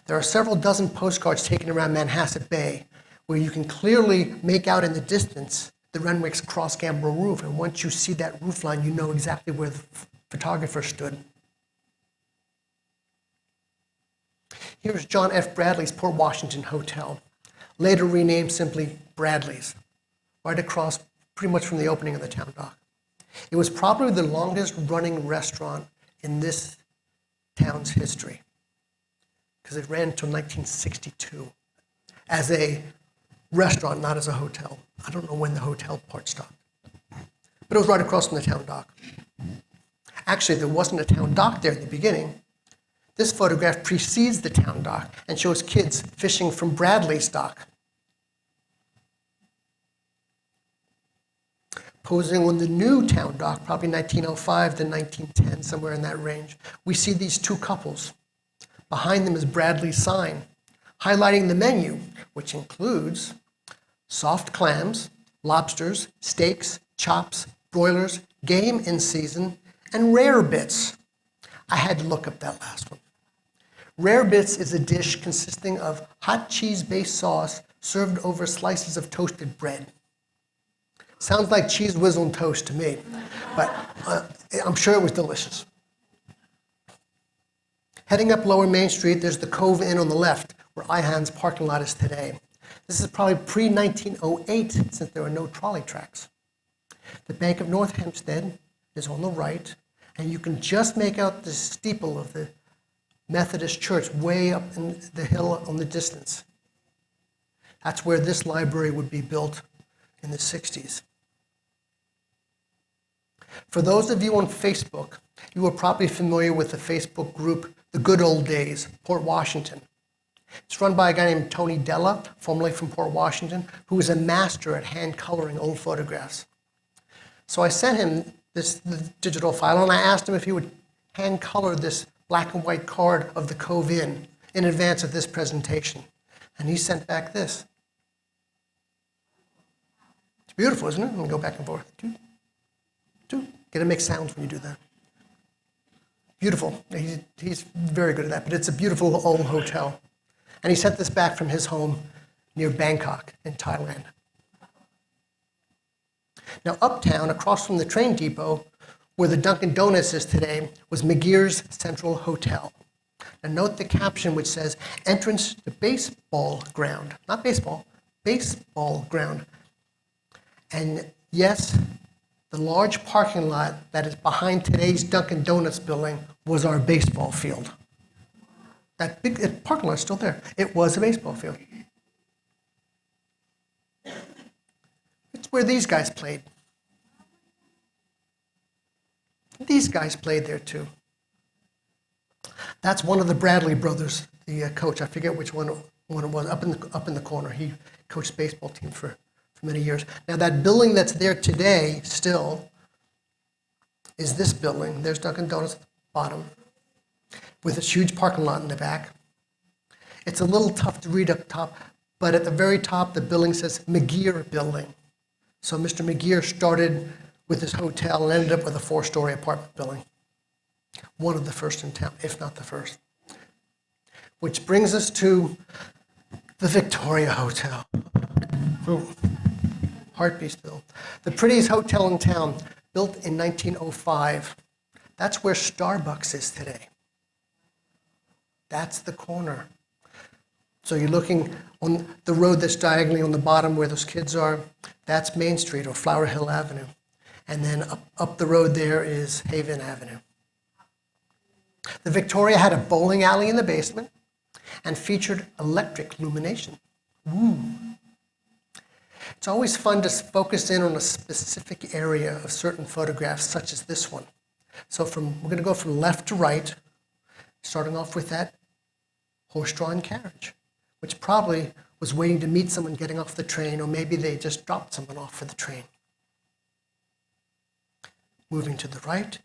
There are several dozen postcards taken around Manhasset Bay where you can clearly make out in the distance the Renwick's cross gambrel roof. And once you see that roof line, you know exactly where the photographer stood. Here's John F. Bradley's Port Washington Hotel, later renamed simply Bradley's, right across pretty much from the opening of the town dock. It was probably the longest running restaurant in this town's history because it ran until 1962 as a restaurant, not as a hotel. I don't know when the hotel part stopped, but it was right across from the town dock. Actually, there wasn't a town dock there at the beginning. This photograph precedes the town dock and shows kids fishing from Bradley's dock. Posing on the new town dock, probably 1905 to 1910, somewhere in that range, we see these two couples. Behind them is Bradley's sign, highlighting the menu, which includes soft clams, lobsters, steaks, chops, broilers, game in season, and rare bits. I had to look up that last one. Rare bits is a dish consisting of hot cheese-based sauce served over slices of toasted bread. Sounds like Cheese Whiz on toast to me, but I'm sure it was delicious. Heading up Lower Main Street, there's the Cove Inn on the left, where IHAN's parking lot is today. This is probably pre-1908, since there were no trolley tracks. The Bank of North Hempstead is on the right, and you can just make out the steeple of the Methodist Church way up in the hill on the distance. That's where this library would be built in the 60s. For those of you on Facebook, you are probably familiar with the Facebook group, The Good Old Days, Port Washington. It's run by a guy named Tony Della, formerly from Port Washington, who is a master at hand coloring old photographs. So I sent him the digital file, and I asked him if he would hand color this black and white card of the Cove Inn in advance of this presentation. And he sent back this. It's beautiful, isn't it? I'm going to go back and forth. Gotta make sounds when you do that. Beautiful. He's very good at that, but it's a beautiful old hotel. And he sent this back from his home near Bangkok in Thailand. Now, uptown, across from the train depot, where the Dunkin' Donuts is today, was McGear's Central Hotel. Now, note the caption which says, entrance to baseball ground. Not baseball, baseball ground. And yes, the large parking lot that is behind today's Dunkin' Donuts building was our baseball field. That big parking lot is still there. It was a baseball field. It's where these guys played. These guys played there too. That's one of the Bradley brothers, the coach. I forget which one it was, up in the corner. He coached baseball team for many years. Now that building that's there today still is this building. There's Dunkin' Donuts at the bottom with a huge parking lot in the back. It's a little tough to read up top, but at the very top the building says McGear Building. So Mr. McGear started with his hotel and ended up with a 4-story apartment building. One of the first in town, if not the first. Which brings us to the Victoria Hotel. Ooh, heartbeat still. The prettiest hotel in town, built in 1905. That's where Starbucks is today. That's the corner. So you're looking on the road that's diagonally on the bottom where those kids are. That's Main Street or Flower Hill Avenue. And then up the road there is Haven Avenue. The Victoria had a bowling alley in the basement and featured electric illumination. Ooh. It's always fun to focus in on a specific area of certain photographs, such as this one. So we're going to go from left to right, starting off with that horse-drawn carriage, which probably was waiting to meet someone getting off the train, or maybe they just dropped someone off for the train. Moving to the right,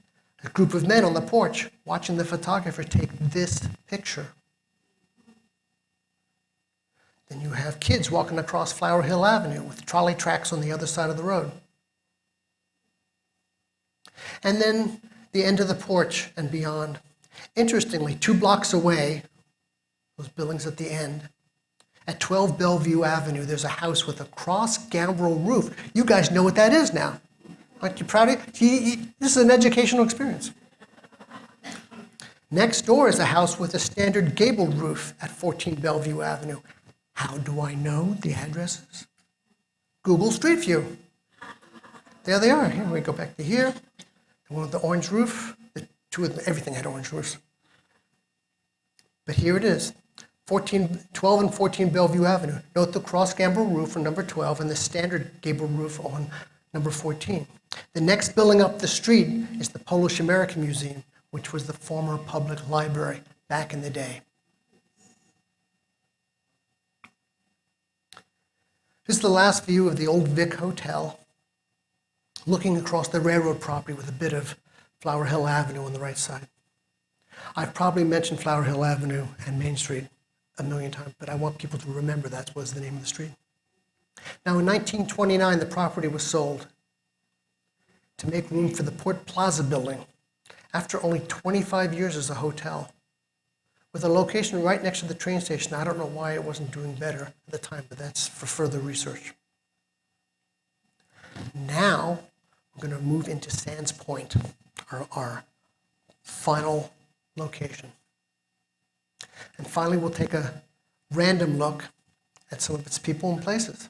a group of men on the porch watching the photographer take this picture. Then you have kids walking across Flower Hill Avenue with trolley tracks on the other side of the road. And then the end of the porch and beyond. Interestingly, 2 blocks away, those buildings at the end, at 12 Bellevue Avenue, there's a house with a cross-gambrel roof. You guys know what that is now. Aren't you proud of it? This is an educational experience. Next door is a house with a standard gabled roof at 14 Bellevue Avenue. How do I know the addresses? Google Street View. There they are. Here we go back to here. The one with the orange roof. The two of them, everything had orange roofs. But here it is. 12 and 14 Bellevue Avenue. Note the cross-gambrel roof on number 12 and the standard gable roof on number 14. The next building up the street is the Polish American Museum, which was the former public library back in the day. This is the last view of the old Vic Hotel, looking across the railroad property with a bit of Flower Hill Avenue on the right side. I've probably mentioned Flower Hill Avenue and Main Street a million times, but I want people to remember that was the name of the street. Now, in 1929, the property was sold to make room for the Port Plaza building after only 25 years as a hotel. With a location right next to the train station, I don't know why it wasn't doing better at the time, but that's for further research. Now, we're going to move into Sands Point, our final location. And finally, we'll take a random look at some of its people and places,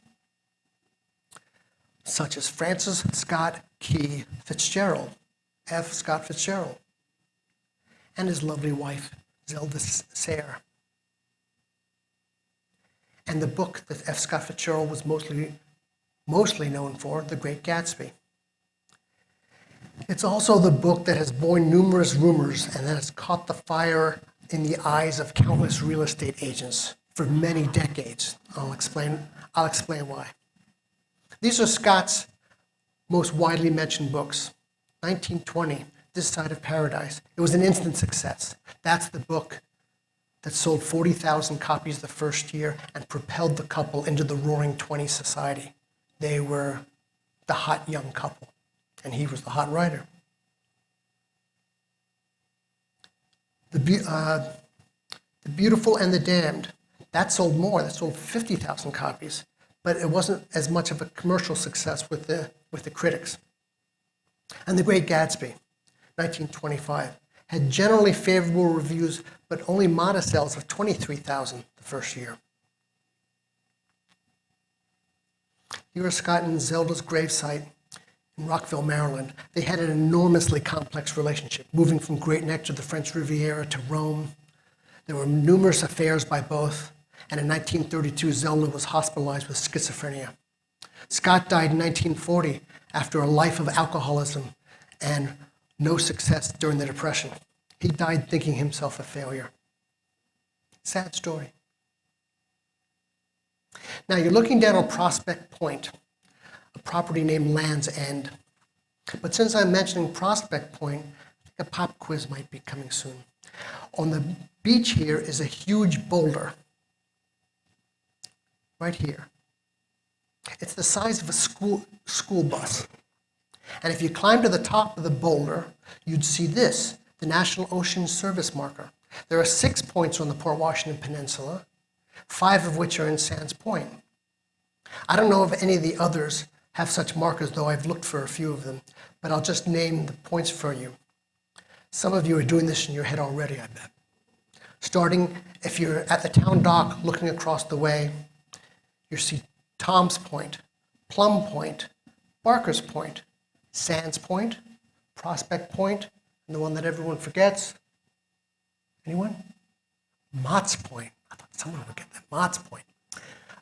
such as Francis Scott Key Fitzgerald, F. Scott Fitzgerald, and his lovely wife, Zelda Sayre. And the book that F. Scott Fitzgerald was mostly known for, The Great Gatsby. It's also the book that has borne numerous rumors and that has caught the fire in the eyes of countless real estate agents for many decades. I'll explain why. These are Scott's most widely mentioned books. 1920, This Side of Paradise. It was an instant success. That's the book that sold 40,000 copies the first year and propelled the couple into the Roaring '20s society. They were the hot young couple, and he was the hot writer. The Beautiful and the Damned, that sold more. That sold 50,000 copies, but it wasn't as much of a commercial success with the critics. And The Great Gatsby, 1925, had generally favorable reviews, but only modest sales of 23,000 the first year. Here is Scott and Zelda's gravesite in Rockville, Maryland. They had an enormously complex relationship, moving from Great Neck to the French Riviera to Rome. There were numerous affairs by both, and in 1932, Zelda was hospitalized with schizophrenia. Scott died in 1940 after a life of alcoholism and no success during the Depression. He died thinking himself a failure. Sad story. Now you're looking down on Prospect Point, a property named Land's End. But since I'm mentioning Prospect Point, I think a pop quiz might be coming soon. On the beach here is a huge boulder, right here. It's the size of a school bus. And if you climb to the top of the boulder, you'd see this, the National Ocean Service marker. There are 6 points on the Port Washington Peninsula, 5 of which are in Sands Point. I don't know if any of the others have such markers, though I've looked for a few of them, but I'll just name the points for you. Some of you are doing this in your head already, I bet. Starting, if you're at the town dock looking across the way, you see Tom's Point, Plum Point, Barker's Point, Sands Point, Prospect Point, and the one that everyone forgets. Anyone? Mott's Point. I thought someone would get that. Mott's Point.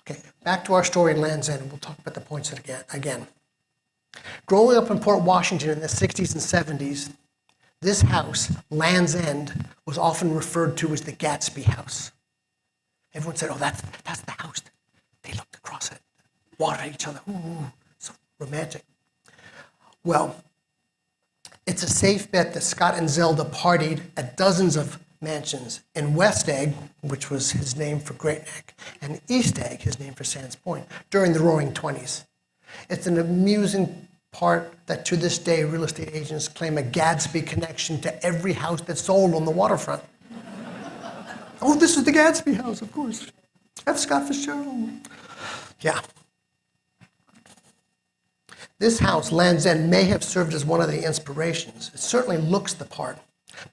Okay, back to our story in Land's End, and we'll talk about the points again. Growing up in Port Washington in the 60s and 70s, this house, Land's End, was often referred to as the Gatsby House. Everyone said, oh, that's the house. They looked across it, watered at each other. Ooh, so romantic. Well, it's a safe bet that Scott and Zelda partied at dozens of mansions in West Egg, which was his name for Great Neck, and East Egg, his name for Sands Point, during the Roaring '20s. It's an amusing part that to this day, real estate agents claim a Gatsby connection to every house that's sold on the waterfront. Oh, this is the Gatsby house, of course. F. Scott Fitzgerald. Yeah. This house, Land's End, may have served as one of the inspirations. It certainly looks the part.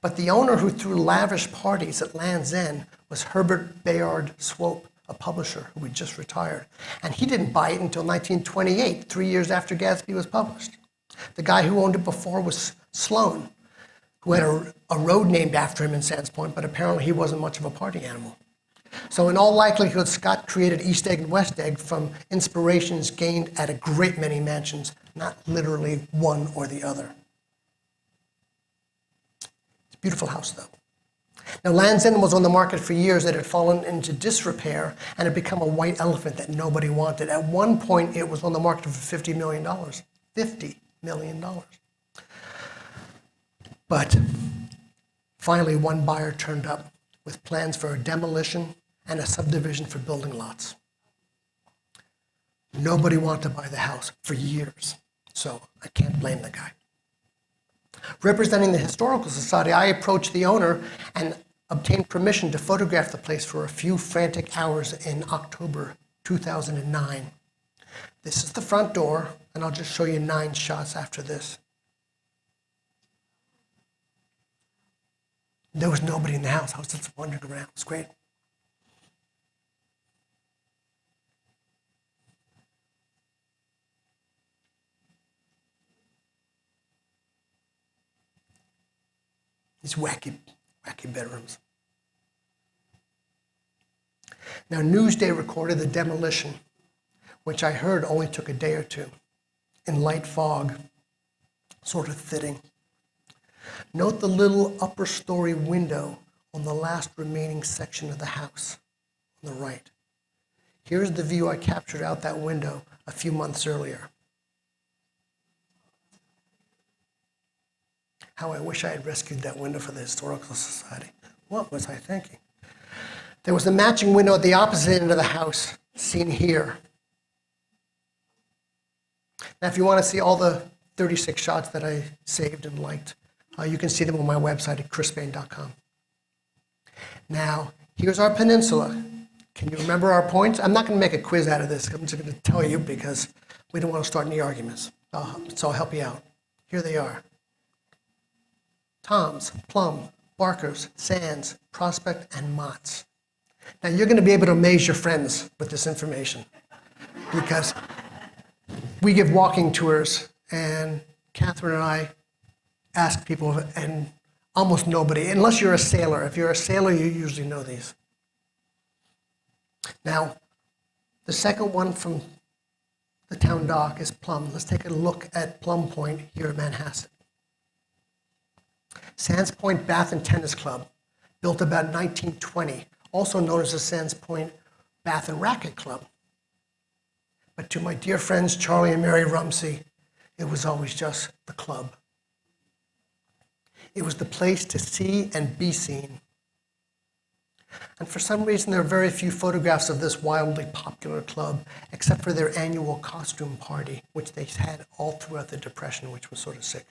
But the owner who threw lavish parties at Land's End was Herbert Bayard Swope, a publisher who had just retired. And he didn't buy it until 1928, 3 years after Gatsby was published. The guy who owned it before was Sloan, who had a road named after him in Sands Point, but apparently he wasn't much of a party animal. So in all likelihood, Scott created East Egg and West Egg from inspirations gained at a great many mansions, not literally one or the other. It's a beautiful house, though. Now, Land's End was on the market for years. It had fallen into disrepair and had become a white elephant that nobody wanted. At one point, it was on the market for $50 million. $50 million. But finally, one buyer turned up with plans for a demolition and a subdivision for building lots. Nobody wanted to buy the house for years, so I can't blame the guy. Representing the Historical Society, I approached the owner and obtained permission to photograph the place for a few frantic hours in October 2009. This is the front door, and I'll just show you 9 shots after this. There was nobody in the house. I was just wandering around. It was great. These wacky bedrooms. Now, Newsday recorded the demolition, which I heard only took a day or two, in light fog, sort of fitting. Note the little upper story window on the last remaining section of the house on the right. Here's the view I captured out that window a few months earlier. How I wish I had rescued that window for the Historical Society. What was I thinking? There was a matching window at the opposite end of the house, seen here. Now, if you want to see all the 36 shots that I saved and liked, you can see them on my website at chrisbain.com. Now, here's our peninsula. Can you remember our points? I'm not going to make a quiz out of this. I'm just going to tell you because we don't want to start any arguments. So I'll help you out. Here they are. Toms, Plum, Barkers, Sands, Prospect, and Mott's. Now, you're going to be able to amaze your friends with this information because we give walking tours, and Catherine and I ask people, and almost nobody, unless you're a sailor. If you're a sailor, you usually know these. Now, the second one from the town dock is Plum. Let's take a look at Plum Point here at Manhasset. Sands Point Bath and Tennis Club, built about 1920, also known as the Sands Point Bath and Racket Club. But to my dear friends Charlie and Mary Rumsey, it was always just the club. It was the place to see and be seen. And for some reason, there are very few photographs of this wildly popular club, except for their annual costume party, which they had all throughout the Depression, which was sort of sick.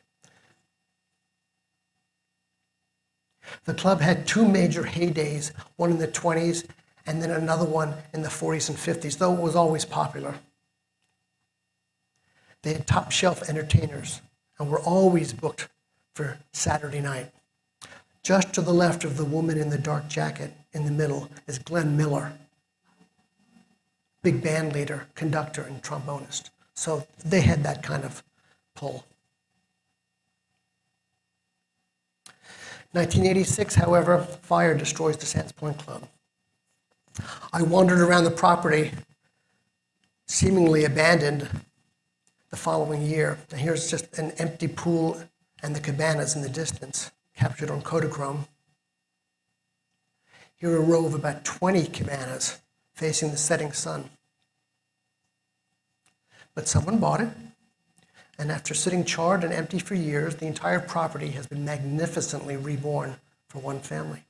The club had two major heydays, one in the 20s and then another one in the 40s and 50s, though it was always popular. They had top shelf entertainers and were always booked for Saturday night. Just to the left of the woman in the dark jacket in the middle is Glenn Miller, big band leader, conductor, and trombonist. So they had that kind of pull. 1986, however, fire destroys the Sands Point Club. I wandered around the property, seemingly abandoned, the following year. And here's just an empty pool and the cabanas in the distance, captured on Kodachrome. Here are a row of about 20 cabanas facing the setting sun. But someone bought it, and after sitting charred and empty for years, the entire property has been magnificently reborn for one family.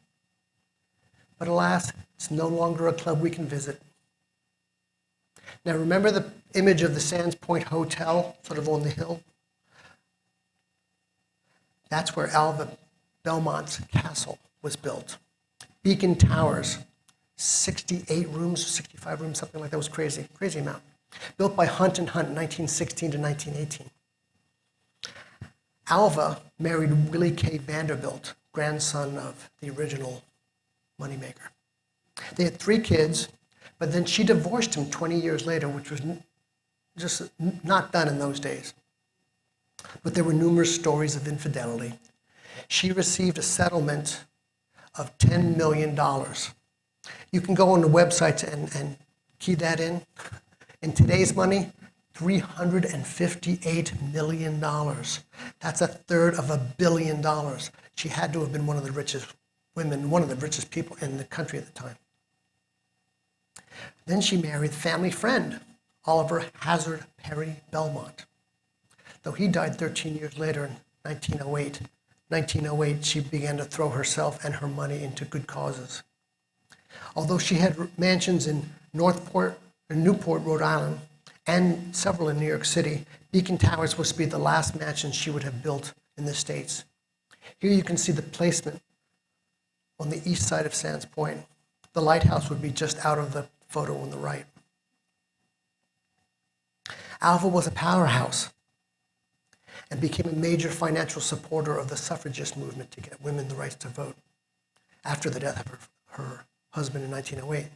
But alas, it's no longer a club we can visit. Now remember the image of the Sands Point Hotel, sort of on the hill? That's where Alva Belmont's castle was built. Beacon Towers, 68 rooms, 65 rooms, something like that. Was crazy amount. Built by Hunt and Hunt, 1916 to 1918. Alva married Willie K. Vanderbilt, grandson of the original moneymaker. They had 3 kids, but then she divorced him 20 years later, which was just not done in those days. But there were numerous stories of infidelity. She received a settlement of $10 million. You can go on the website and key that in. In today's money, $358 million. That's a third of $1 billion. She had to have been one of the richest women, one of the richest people in the country at the time. Then she married family friend, Oliver Hazard Perry Belmont. Though he died 13 years later in 1908, she began to throw herself and her money into good causes. Although she had mansions in Newport, Rhode Island, and several in New York City, Beacon Towers was to be the last mansion she would have built in the States. Here you can see the placement on the east side of Sands Point. The lighthouse would be just out of the photo on the right. Alva was a powerhouse and became a major financial supporter of the suffragist movement to get women the rights to vote after the death of her husband in 1908.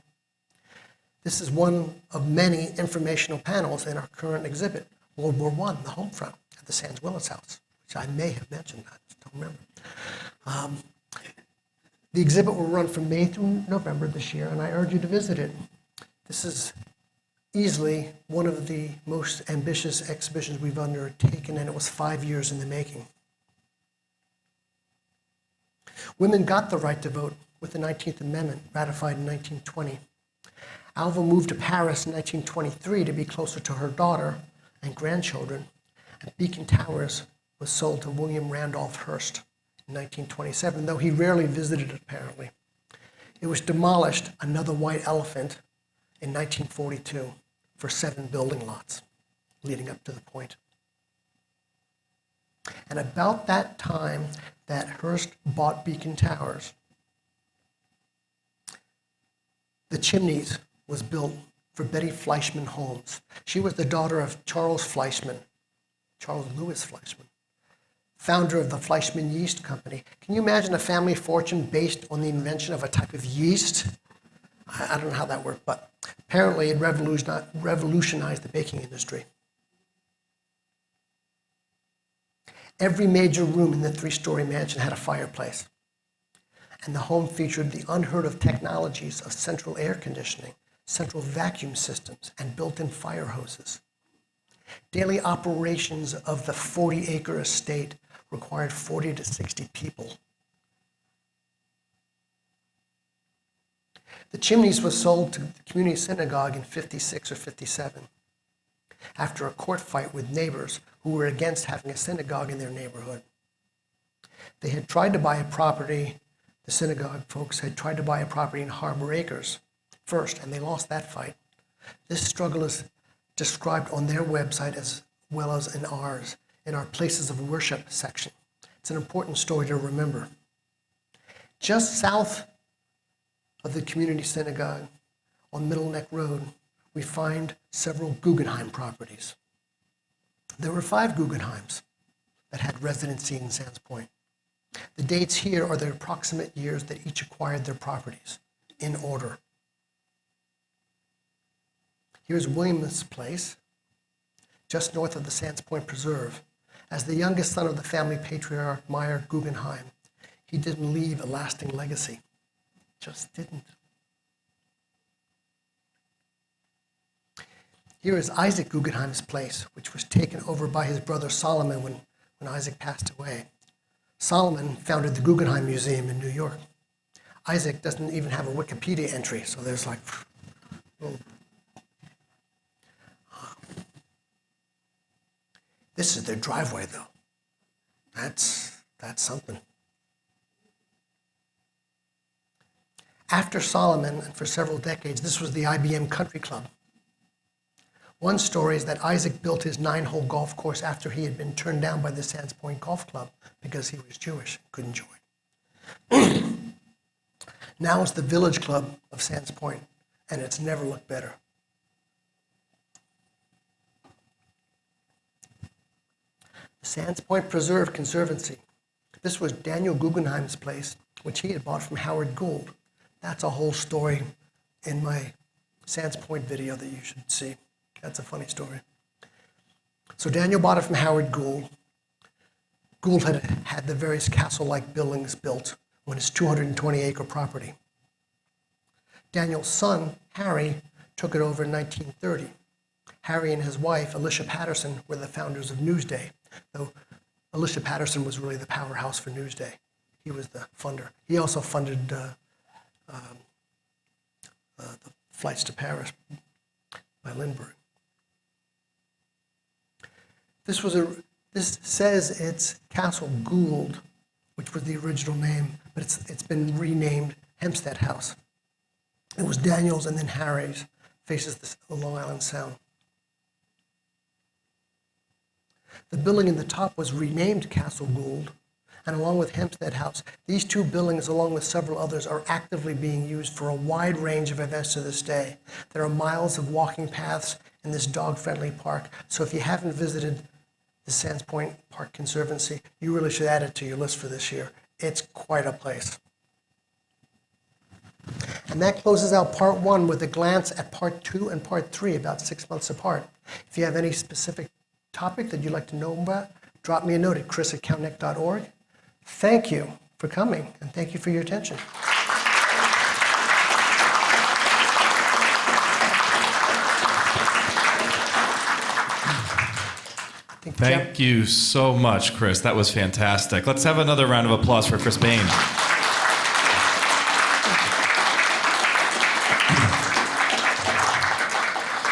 This is one of many informational panels in our current exhibit, World War I, the home front at the Sands Willis House, which I may have mentioned, I just don't remember. The exhibit will run from May through November this year, and I urge you to visit it. This is easily one of the most ambitious exhibitions we've undertaken, and it was 5 years in the making. Women got the right to vote with the 19th Amendment, ratified in 1920. Alva moved to Paris in 1923 to be closer to her daughter and grandchildren, and Beacon Towers was sold to William Randolph Hearst in 1927, though he rarely visited it, apparently. It was demolished, another white elephant, in 1942 for 7 building lots leading up to the point. And about that time that Hearst bought Beacon Towers, The Chimneys was built for Betty Fleischman Holmes. She was the daughter of Charles Louis Fleischman, founder of the Fleischman Yeast Company. Can you imagine a family fortune based on the invention of a type of yeast? I don't know how that worked, but apparently it revolutionized the baking industry. Every major room in the three-story mansion had a fireplace, and the home featured the unheard of technologies of central air conditioning, central vacuum systems, and built-in fire hoses. Daily operations of the 40-acre estate required 40 to 60 people. The Chimneys was sold to the community synagogue in 56 or 57 after a court fight with neighbors who were against having a synagogue in their neighborhood. They had tried to buy a property, the synagogue folks had tried to buy a property in Harbor Acres first, and they lost that fight. This struggle is described on their website as well as in ours, in our places of worship section. It's an important story to remember. Just south of the community synagogue on Middle Neck Road, we find several Guggenheim properties. There were 5 Guggenheims that had residency in Sands Point. The dates here are the approximate years that each acquired their properties, in order. Here's Williams Place, just north of the Sands Point Preserve. As the youngest son of the family patriarch Meyer Guggenheim, he didn't leave a lasting legacy. Just didn't. Here is Isaac Guggenheim's place, which was taken over by his brother Solomon when Isaac passed away. Solomon founded the Guggenheim Museum in New York. Isaac doesn't even have a Wikipedia entry, so there's like, oh. This is their driveway, though. That's something. After Solomon, and for several decades, this was the IBM Country Club. One story is that Isaac built his 9-hole golf course after he had been turned down by the Sands Point Golf Club because he was Jewish and couldn't join. Now it's the Village Club of Sands Point, and it's never looked better. The Sands Point Preserve Conservancy. This was Daniel Guggenheim's place, which he had bought from Howard Gould. That's a whole story in my Sands Point video that you should see. That's a funny story. So Daniel bought it from Howard Gould. Gould had the various castle-like buildings built on his 220-acre property. Daniel's son, Harry, took it over in 1930. Harry and his wife, Alicia Patterson, were the founders of Newsday, though Alicia Patterson was really the powerhouse for Newsday. He was the funder. He also funded the flights to Paris by Lindbergh. This says it's Castle Gould, which was the original name, but it's been renamed Hempstead House. It was Daniel's and then Harry's, faces the Long Island Sound. The building in the top was renamed Castle Gould, and along with Hempstead House, these 2 buildings, along with several others, are actively being used for a wide range of events to this day. There are miles of walking paths in this dog-friendly park, so if you haven't visited the Sands Point Park Conservancy, you really should add it to your list for this year. It's quite a place. And that closes out part 1 with a glance at part 2 and part 3, about 6 months apart. If you have any specific topic that you'd like to know about, drop me a note at chris@countneck.org. Thank you for coming, and thank you for your attention. Thank you so much, Chris. That was fantastic. Let's have another round of applause for Chris Bain.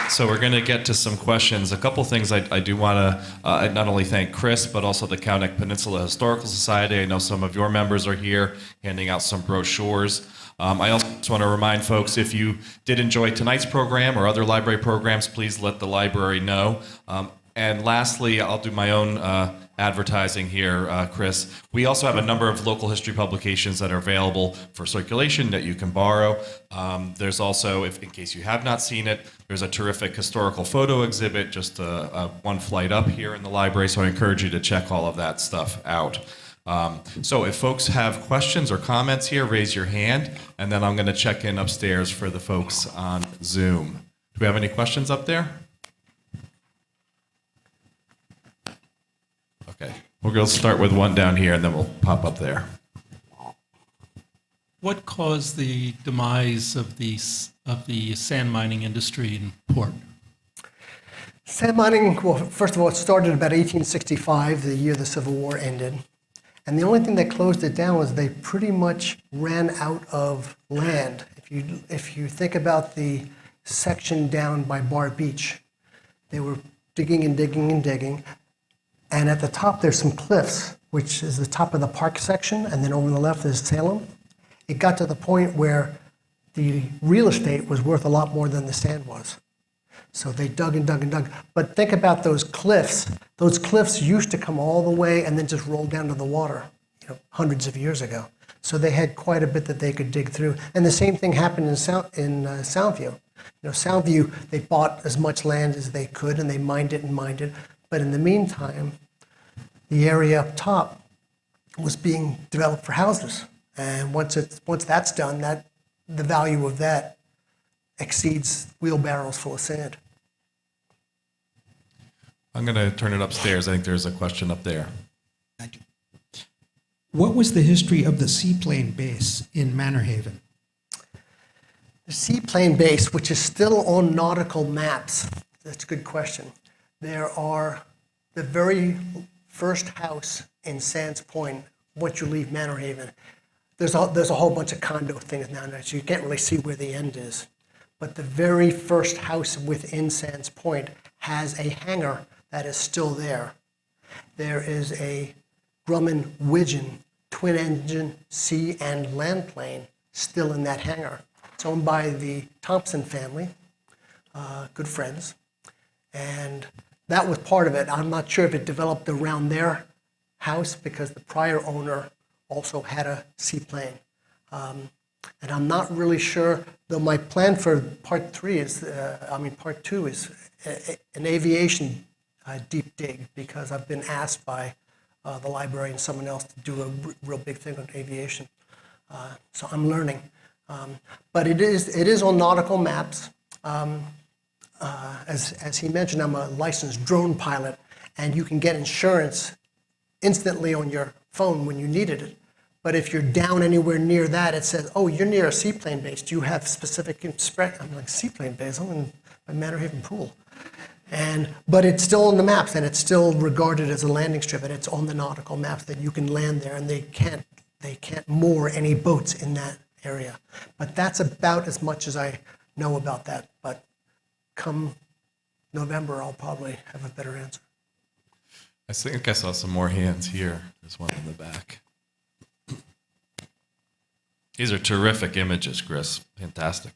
So we're going to get to some questions. A couple things I do want to not only thank Chris, but also the Kauneck Peninsula Historical Society. I know some of your members are here handing out some brochures. I also just want to remind folks, if you did enjoy tonight's program or other library programs, please let the library know. And lastly, I'll do my own advertising here, Chris. We also have a number of local history publications that are available for circulation that you can borrow. There's also, if in case you have not seen it, there's a terrific historical photo exhibit just one flight up here in the library, so I encourage you to check all of that stuff out. So if folks have questions or comments here, raise your hand, and then I'm going to check in upstairs for the folks on Zoom. Do we have any questions up there? Okay, we'll go start with one down here, and then we'll pop up there. What caused the demise of the sand mining industry in Port? Sand mining, well, first of all, it started about 1865, the year the Civil War ended. And the only thing that closed it down was they pretty much ran out of land. If you think about the section down by Bar Beach, they were digging and digging and digging. And at the top, there's some cliffs, which is the top of the park section. And then over on the left is Salem. It got to the point where the real estate was worth a lot more than the sand was. So they dug and dug and dug. But think about those cliffs. Those cliffs used to come all the way and then just roll down to the water, hundreds of years ago. So they had quite a bit that they could dig through. And the same thing happened in Soundview. Soundview, they bought as much land as they could and they mined it and mined it. But in the meantime, the area up top was being developed for houses. And once that's done, the value of that exceeds wheelbarrows full of sand. I'm going to turn it upstairs. I think there's a question up there. Thank you. What was the history of the seaplane base in Manor Haven? The seaplane base, which is still on nautical maps, that's a good question. There are the very first house in Sands Point, once you leave Manor Haven. There's a whole bunch of condo things now, so you can't really see where the end is. But the very first house within Sands Point has a hangar that is still there. There is a Grumman Widgeon twin-engine sea and land plane still in that hangar. It's owned by the Thompson family, good friends, and that was part of it. I'm not sure if it developed around their house because the prior owner also had a seaplane. And I'm not really sure, though my plan for part two is an aviation deep dig, because I've been asked by the library and someone else to do a real big thing on aviation. So I'm learning. But it is on nautical maps. As he mentioned, I'm a licensed drone pilot, and you can get insurance instantly on your phone when you needed it. But if you're down anywhere near that, it says, oh, you're near a seaplane base. Do you have specific inspection? I'm like, seaplane base? I'm in my Manor Haven pool. But it's still on the maps, and it's still regarded as a landing strip, and it's on the nautical maps that you can land there, and they can't moor any boats in that area. But that's about as much as I know about that. But come November, I'll probably have a better answer. I think I saw some more hands here. There's one in the back. These are terrific images, Chris. Fantastic.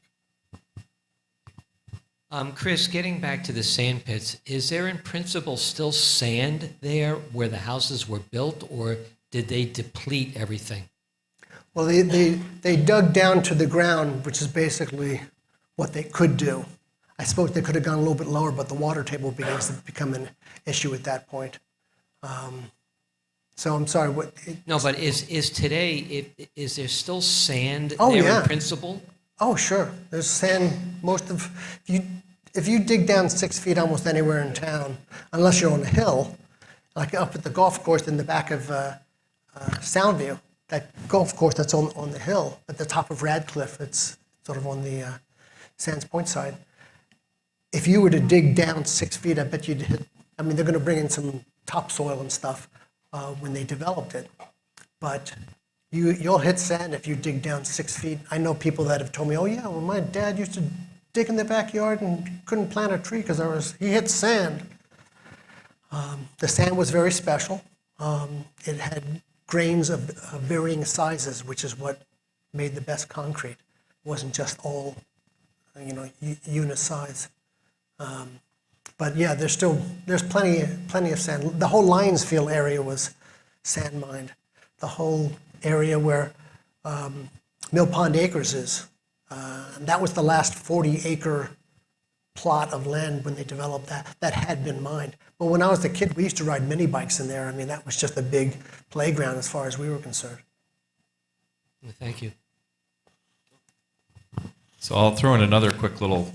Chris, getting back to the sand pits, is there in principle still sand there where the houses were built, or did they deplete everything? Well, they dug down to the ground, which is basically what they could do. I suppose they could have gone a little bit lower, but the water table begins to become an issue at that point. So I'm sorry, what? No, but is today, is there still sand Oh, there yeah. in principle? Oh, sure. There's sand. If you dig down 6 feet almost anywhere in town, unless you're on a hill, like up at the golf course in the back of Soundview, that golf course that's on the hill at the top of Radcliffe, it's sort of on the Sands Point side. If you were to dig down 6 feet, I bet you'd hit. I mean, they're going to bring in some topsoil and stuff when they developed it, but you'll hit sand if you dig down 6 feet. I know people that have told me, oh yeah, well my dad used to dig in the backyard and couldn't plant a tree because he hit sand. The sand was very special. It had grains of varying sizes, which is what made the best concrete. It wasn't just all, unit size. But yeah, there's plenty of sand. The whole Lionsfield area was sand mined. The whole area where Mill Pond Acres is. And that was the last 40-acre plot of land when they developed that had been mined. But when I was a kid, we used to ride mini bikes in there. I mean, that was just a big playground as far as we were concerned. Thank you. So I'll throw in another quick little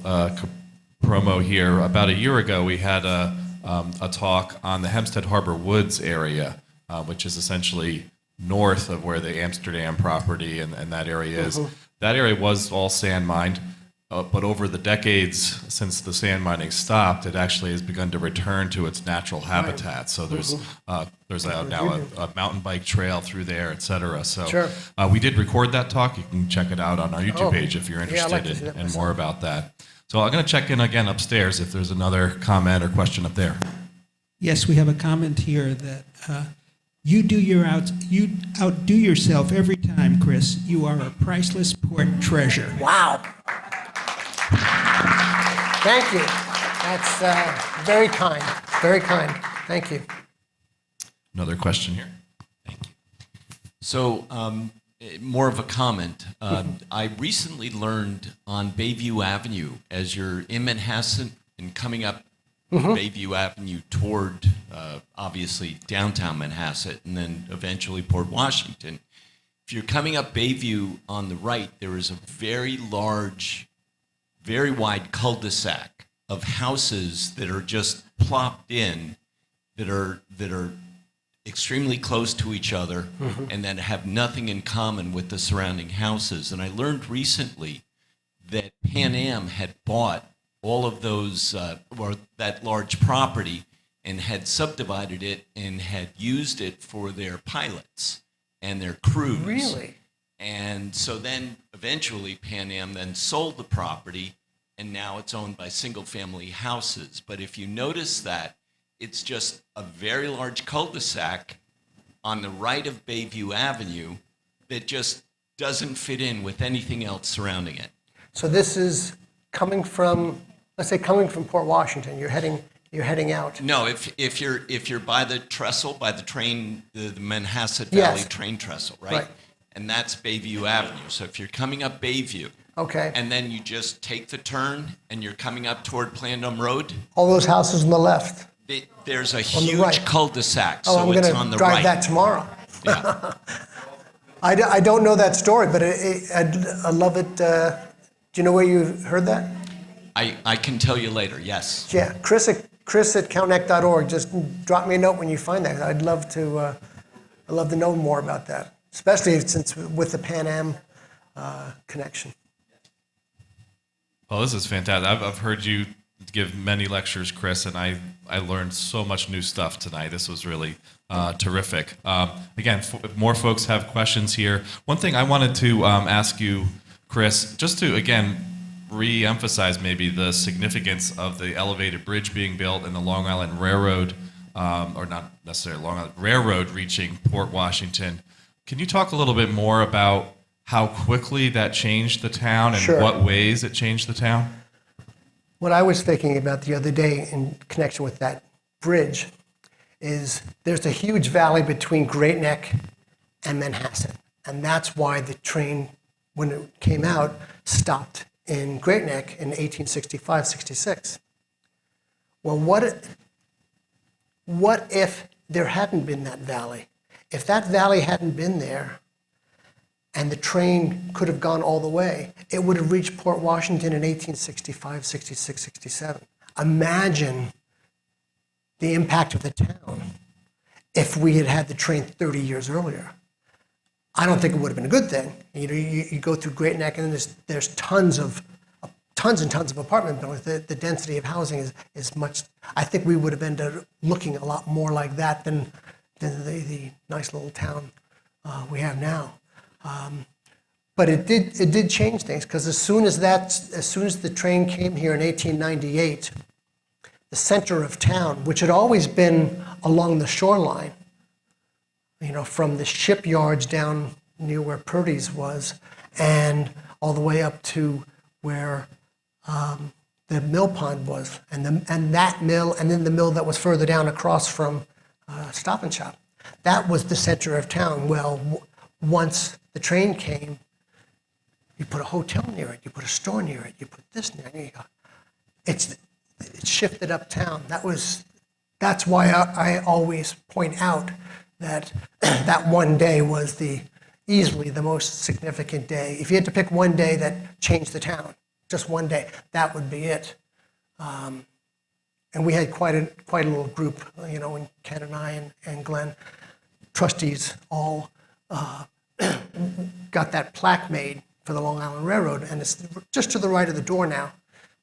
promo here. About a year ago, we had a talk on the Hempstead Harbor Woods area, which is essentially north of where the Amsterdam property and that area is. That area was all sand mined, but over the decades since the sand mining stopped, it actually has begun to return to its natural habitat. So there's now a mountain bike trail through there, et cetera. So Sure. we did record that talk. You can check it out on our YouTube Oh, page if you're yeah, I'd like to interested see that in myself. more about that. So I'm going to check in again upstairs if there's another comment or question up there. Yes, we have a comment here that you outdo yourself every time, Chris. You are a priceless port treasure. Wow. Thank you. That's very kind. Very kind. Thank you. Another question here. Thank you. So, more of a comment. I recently learned on Bayview Avenue, as you're in Manhasset and coming up Bayview Avenue toward, obviously, downtown Manhasset and then eventually Port Washington. If you're coming up Bayview on the right, there is a very large, very wide cul-de-sac of houses that are just plopped in that are extremely close to each other and that have nothing in common with the surrounding houses. And I learned recently that Pan Am had bought all of those, or that large property, and had subdivided it and had used it for their pilots and their crews. Really? And so then eventually Pan Am then sold the property, and now it's owned by single-family houses. But if you notice that, it's just a very large cul-de-sac on the right of Bayview Avenue that just doesn't fit in with anything else surrounding it. So this is coming from, let's say, coming from Port Washington. You're heading out. No, if you're by the trestle, by the train, the Manhasset Yes. Valley train trestle, right? Right. And that's Bayview Avenue. So if you're coming up Bayview, Okay. and then you just take the turn and you're coming up toward Plandome Road, All those houses on the left. there's a the huge right. cul-de-sac, Oh, so I'm it's going on to the drive right. that tomorrow. Yeah. I don't know that story, but I love it. Do you know where you heard that? I can tell you later, yes. Yeah, Chris at countech.org. Just drop me a note when you find that. I'd love to know more about that, especially since with the Pan Am connection. Well, this is fantastic. I've heard you give many lectures, Chris, and I learned so much new stuff tonight. This was really terrific. Again, if more folks have questions here. One thing I wanted to ask you, Chris, just to, again, re-emphasize maybe the significance of the elevated bridge being built and the Long Island Railroad, or not necessarily Long Island Railroad reaching Port Washington. Can you talk a little bit more about how quickly that changed the town and Sure. what ways it changed the town? What I was thinking about the other day in connection with that bridge is there's a huge valley between Great Neck and Manhasset. And that's why the train, when it came out, stopped in Great Neck in 1865, 66. Well, what if there hadn't been that valley? If that valley hadn't been there and the train could have gone all the way, it would have reached Port Washington in 1865, 66, 67. Imagine the impact of the town if we had had the train 30 years earlier. I don't think it would have been a good thing. You know, you go through Great Neck and there's tons and tons of apartment buildings. The density of housing is much. I think we would have ended up looking a lot more like that than the nice little town we have now. But it did change things, because as soon as the train came here in 1898, the center of town, which had always been along the shoreline, you know, from the shipyards down near where Purdy's was, and all the way up to where the the mill pond was, and that mill, and then the mill that was further down across from Stop and Shop. That was the center of town. Well, once the train came, you put a hotel near it, you put a store near it, you put this near it. It shifted uptown. That's why I always point out that that one day was easily the most significant day. If you had to pick one day that changed the town, just one day, that would be it. And we had quite a little group, and Ken and I and Glenn, trustees, all got that plaque made for the Long Island Railroad, and it's just to the right of the door now.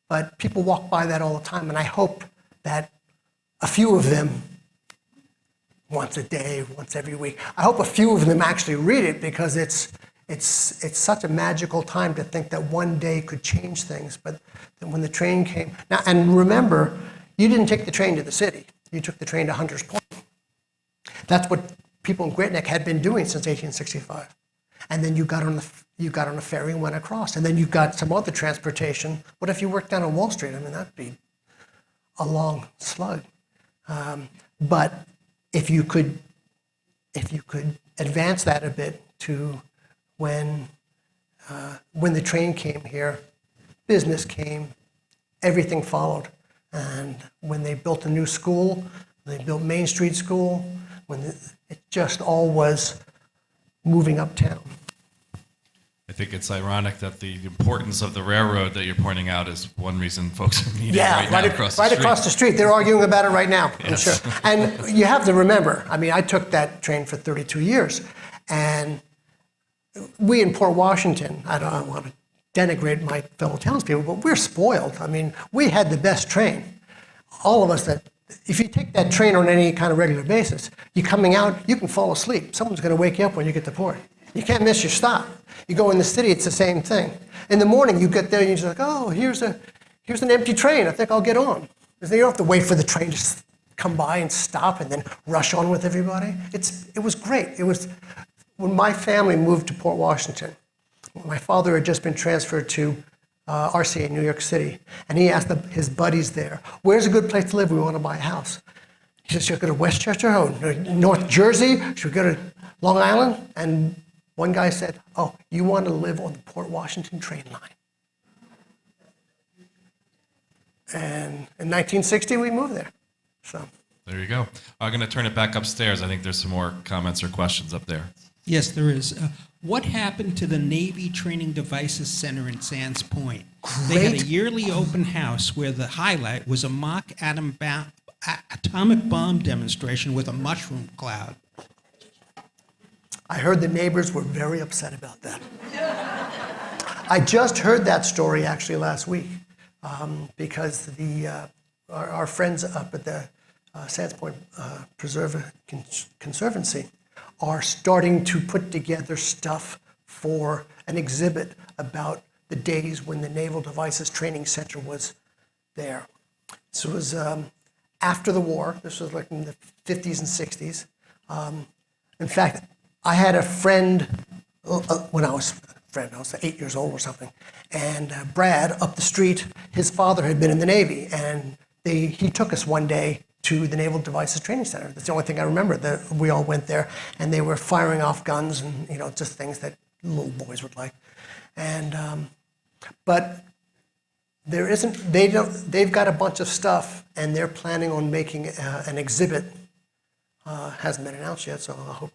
But people walk by that all the time, and I hope that a few of them, once a day, once every week, I hope a few of them actually read it, because it's such a magical time to think that one day could change things. But then when the train came, now, and remember, you didn't take the train to the city. You took the train to Hunters Point. That's what people in Great Neck had been doing since 1865. And then you got on a ferry and went across. And then you got some other transportation. What if you worked down on Wall Street? I mean, that'd be a long slug. But if you could advance that a bit to when the train came here, business came, everything followed. And when they built a new school, they built Main Street School, it just all was moving uptown. I think it's ironic that the importance of the railroad that you're pointing out is one reason folks are meeting right now across the street. Across the street. They're arguing about it right now, I'm Yes. sure. And you have to remember, I mean, I took that train for 32 years, and we in Port Washington, I don't want to denigrate my fellow townspeople, but we're spoiled. I mean, we had the best train. All of us if you take that train on any kind of regular basis, you're coming out, you can fall asleep. Someone's going to wake you up when you get to port. You can't miss your stop. You go in the city, it's the same thing. In the morning, you get there and you're just like, oh, here's an empty train. I think I'll get on. You don't have to wait for the train to come by and stop and then rush on with everybody. It was great. It was when my family moved to Port Washington. My father had just been transferred to RCA, New York City, and he asked his buddies there, where's a good place to live? We want to buy a house. He said, should we go to Westchester, North Jersey? Should we go to Long Island? And one guy said, oh, you want to live on the Port Washington train line. And in 1960, we moved there. So There you go. I'm going to turn it back upstairs. I think there's some more comments or questions up there. Yes, there is. What happened to the Navy Training Devices Center in Sands Point? They had a yearly open house where the highlight was a mock atomic bomb demonstration with a mushroom cloud. I heard the neighbors were very upset about that. I just heard that story actually last week because our friends up at the Sands Point Conservancy are starting to put together stuff for an exhibit about the days when the Naval Devices Training Center was there. This was after the war. This was like in the 50s and 60s. In fact, I had a friend when I was 8 years old or something, and Brad up the street, his father had been in the Navy, and he took us one day to the Naval Devices Training Center. That's the only thing I remember. That we all went there, and they were firing off guns and just things that little boys would like. And but there isn't. They've got a bunch of stuff, and they're planning on making an exhibit. Hasn't been announced yet, so I hope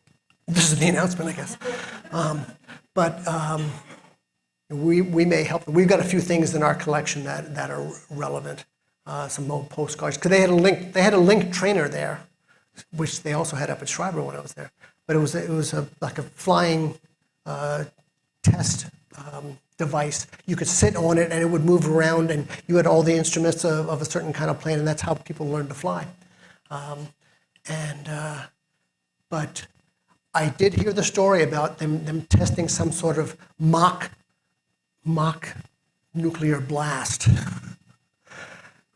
this is the announcement, I guess. We may help. We've got a few things in our collection that are relevant. Some old postcards, because they had a link trainer there, which they also had up at Schreiber when I was there. But it was like a flying test device. You could sit on it and it would move around, and you had all the instruments of a certain kind of plane, and that's how people learned to fly. But I did hear the story about them testing some sort of mock nuclear blast.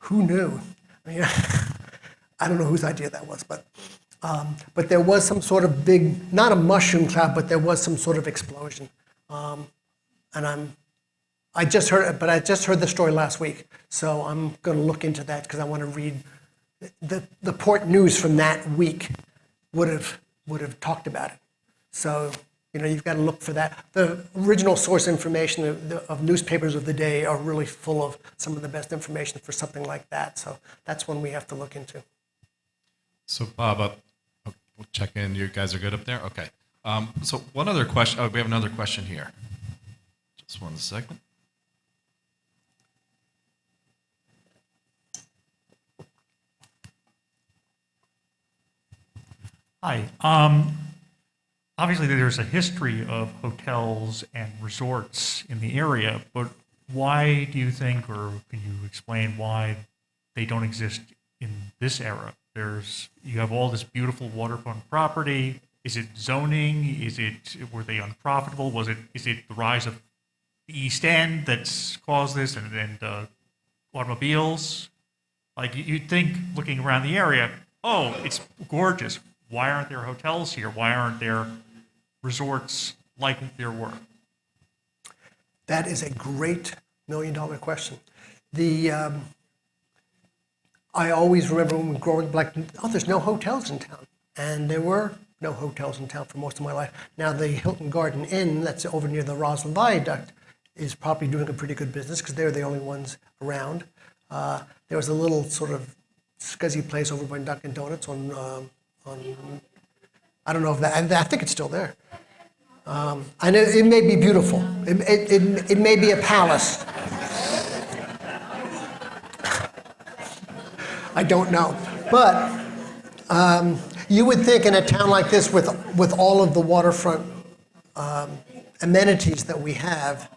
Who knew? I mean, I don't know whose idea that was, but there was some sort of big, not a mushroom cloud, but there was some sort of explosion. And I just heard it, but I just heard the story last week. So I'm going to look into that because I want to read the port news from that week would have talked about it. So, you've got to look for that. The original source information of newspapers of the day are really full of some of the best information for something like that. So that's one we have to look into. So Bob, we'll check in. You guys are good up there? Okay. So one other question. Oh, we have another question here. Just 1 second. Hi. Obviously, there's a history of hotels and resorts in the area, but why do you think, or can you explain why they don't exist in this era? You have all this beautiful waterfront property. Is it zoning? Were they unprofitable? Is it the rise of the East End that's caused this, and automobiles? Like, you'd think, looking around the area, oh, it's gorgeous. Why aren't there hotels here? Why aren't there resorts like there were? That is a great million-dollar question. I always remember when we were growing up, like, oh, there's no hotels in town. And there were no hotels in town for most of my life. Now, the Hilton Garden Inn, that's over near the Roslyn Viaduct, is probably doing a pretty good business because they're the only ones around. There was a little sort of scuzzy place over by Dunkin' Donuts on I don't know if I think it's still there. I know it may be beautiful. It may be a palace. I don't know. But you would think in a town like this with all of the waterfront amenities that we have,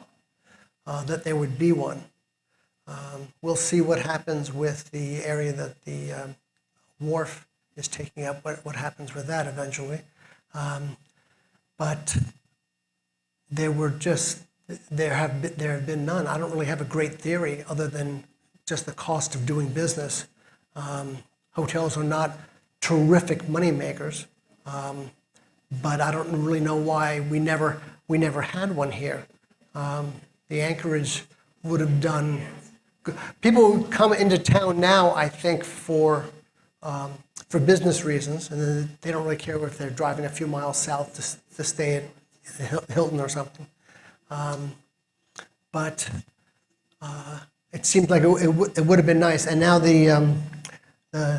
that there would be one. We'll see what happens with the area that the wharf is taking up, what happens with that eventually. But there have been none. I don't really have a great theory other than just the cost of doing business. Hotels are not terrific money makers, but I don't really know why we never had one here. The Anchorage would have done good. People come into town now, I think, for business reasons, and then they don't really care if they're driving a few miles south to stay at Hilton or something. But it seemed like it would have been nice. And now the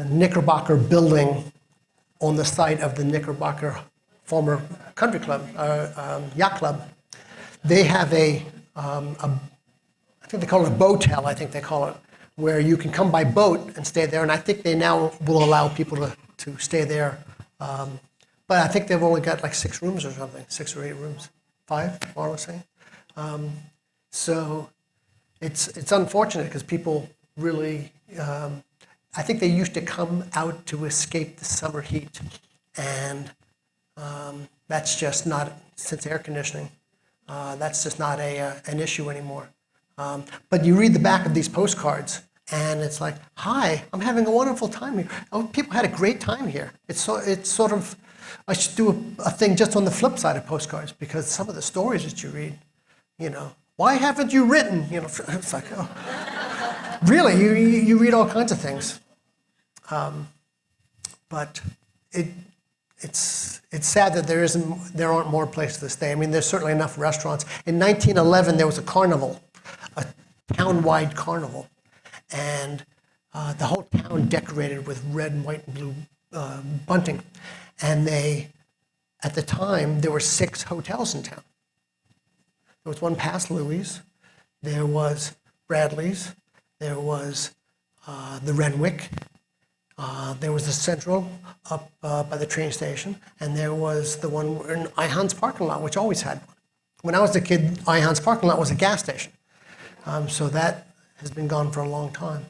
Knickerbocker building on the site of the Knickerbocker former country club, yacht club, they have I think they call it a boatel, I think they call it, where you can come by boat and stay there. And I think they now will allow people to stay there. But I think they've only got like 6 rooms or something, 6 or 8 rooms, 5, Laura was saying. So it's unfortunate because people really, I think they used to come out to escape the summer heat. And that's just not, since air conditioning, that's just not an issue anymore. But you read the back of these postcards, and it's like, "Hi, I'm having a wonderful time here. Oh, people had a great time here." It's sort of, I should do a thing just on the flip side of postcards, because some of the stories that you read, why haven't you written? It's like, oh, really? You read all kinds of things, but it's sad that there aren't more places to stay. I mean, there's certainly enough restaurants. In 1911, there was a carnival, a town-wide carnival, and the whole town decorated with red and white and blue bunting. And at the time, there were 6 hotels in town. There was one past Louis, there was Bradley's, there was the Renwick, there was the Central up by the train station, and there was the one in Ihans parking lot, which always had one. When I was a kid, Ihans parking lot was a gas station. So that has been gone for a long time.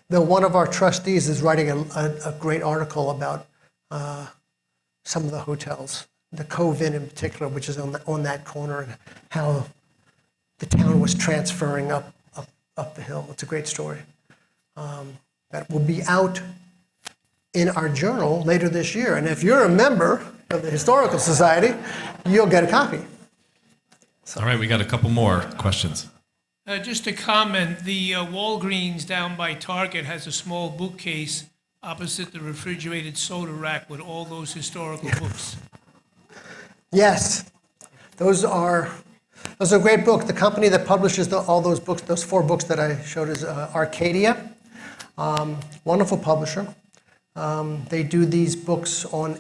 Though one of our trustees is writing a great article about some of the hotels, the Cove Inn in particular, which is on that corner, and how the town was transferring up the hill. It's a great story. That will be out in our journal later this year. And if you're a member of the Historical Society, you'll get a copy. All right, we got a couple more questions. Just a comment, the Walgreens down by Target has a small bookcase opposite the refrigerated soda rack with all those historical books. Yes, those are a great book. The company that publishes all those books, those 4 books that I showed, is Arcadia. Wonderful publisher. They do these books on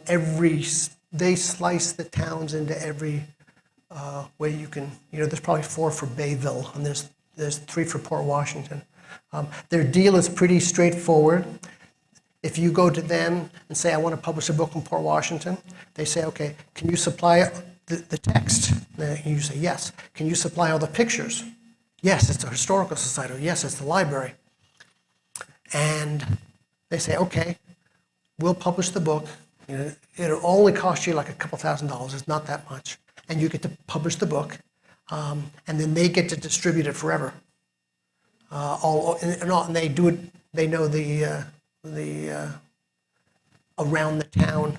they slice the towns into every way you can, there's probably 4 for Bayville, and there's 3 for Port Washington. Their deal is pretty straightforward. If you go to them and say, I want to publish a book on Port Washington, they say, okay, can you supply the text? And you say, yes. Can you supply all the pictures? Yes, it's the Historical Society. Yes, it's the library. And they say, okay, we'll publish the book. It'll only cost you like a couple $1,000s. It's not that much. And you get to publish the book. And then they get to distribute it forever. And they do it, they know the around the town,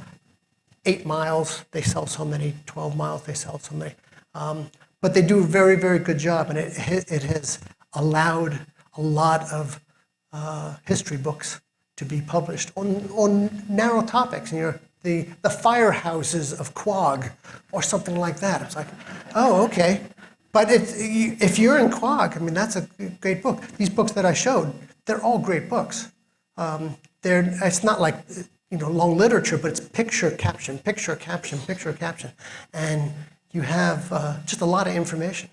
8 miles, they sell so many, 12 miles, they sell so many. But they do a very, very good job, and it has allowed a lot of history books to be published on narrow topics. The firehouses of Quogue, or something like that. It's like, oh, okay. But if you're in Quogue, that's a great book. These books that I showed, they're all great books. It's not like long literature, but it's picture caption, picture caption, picture caption, and you have just a lot of information.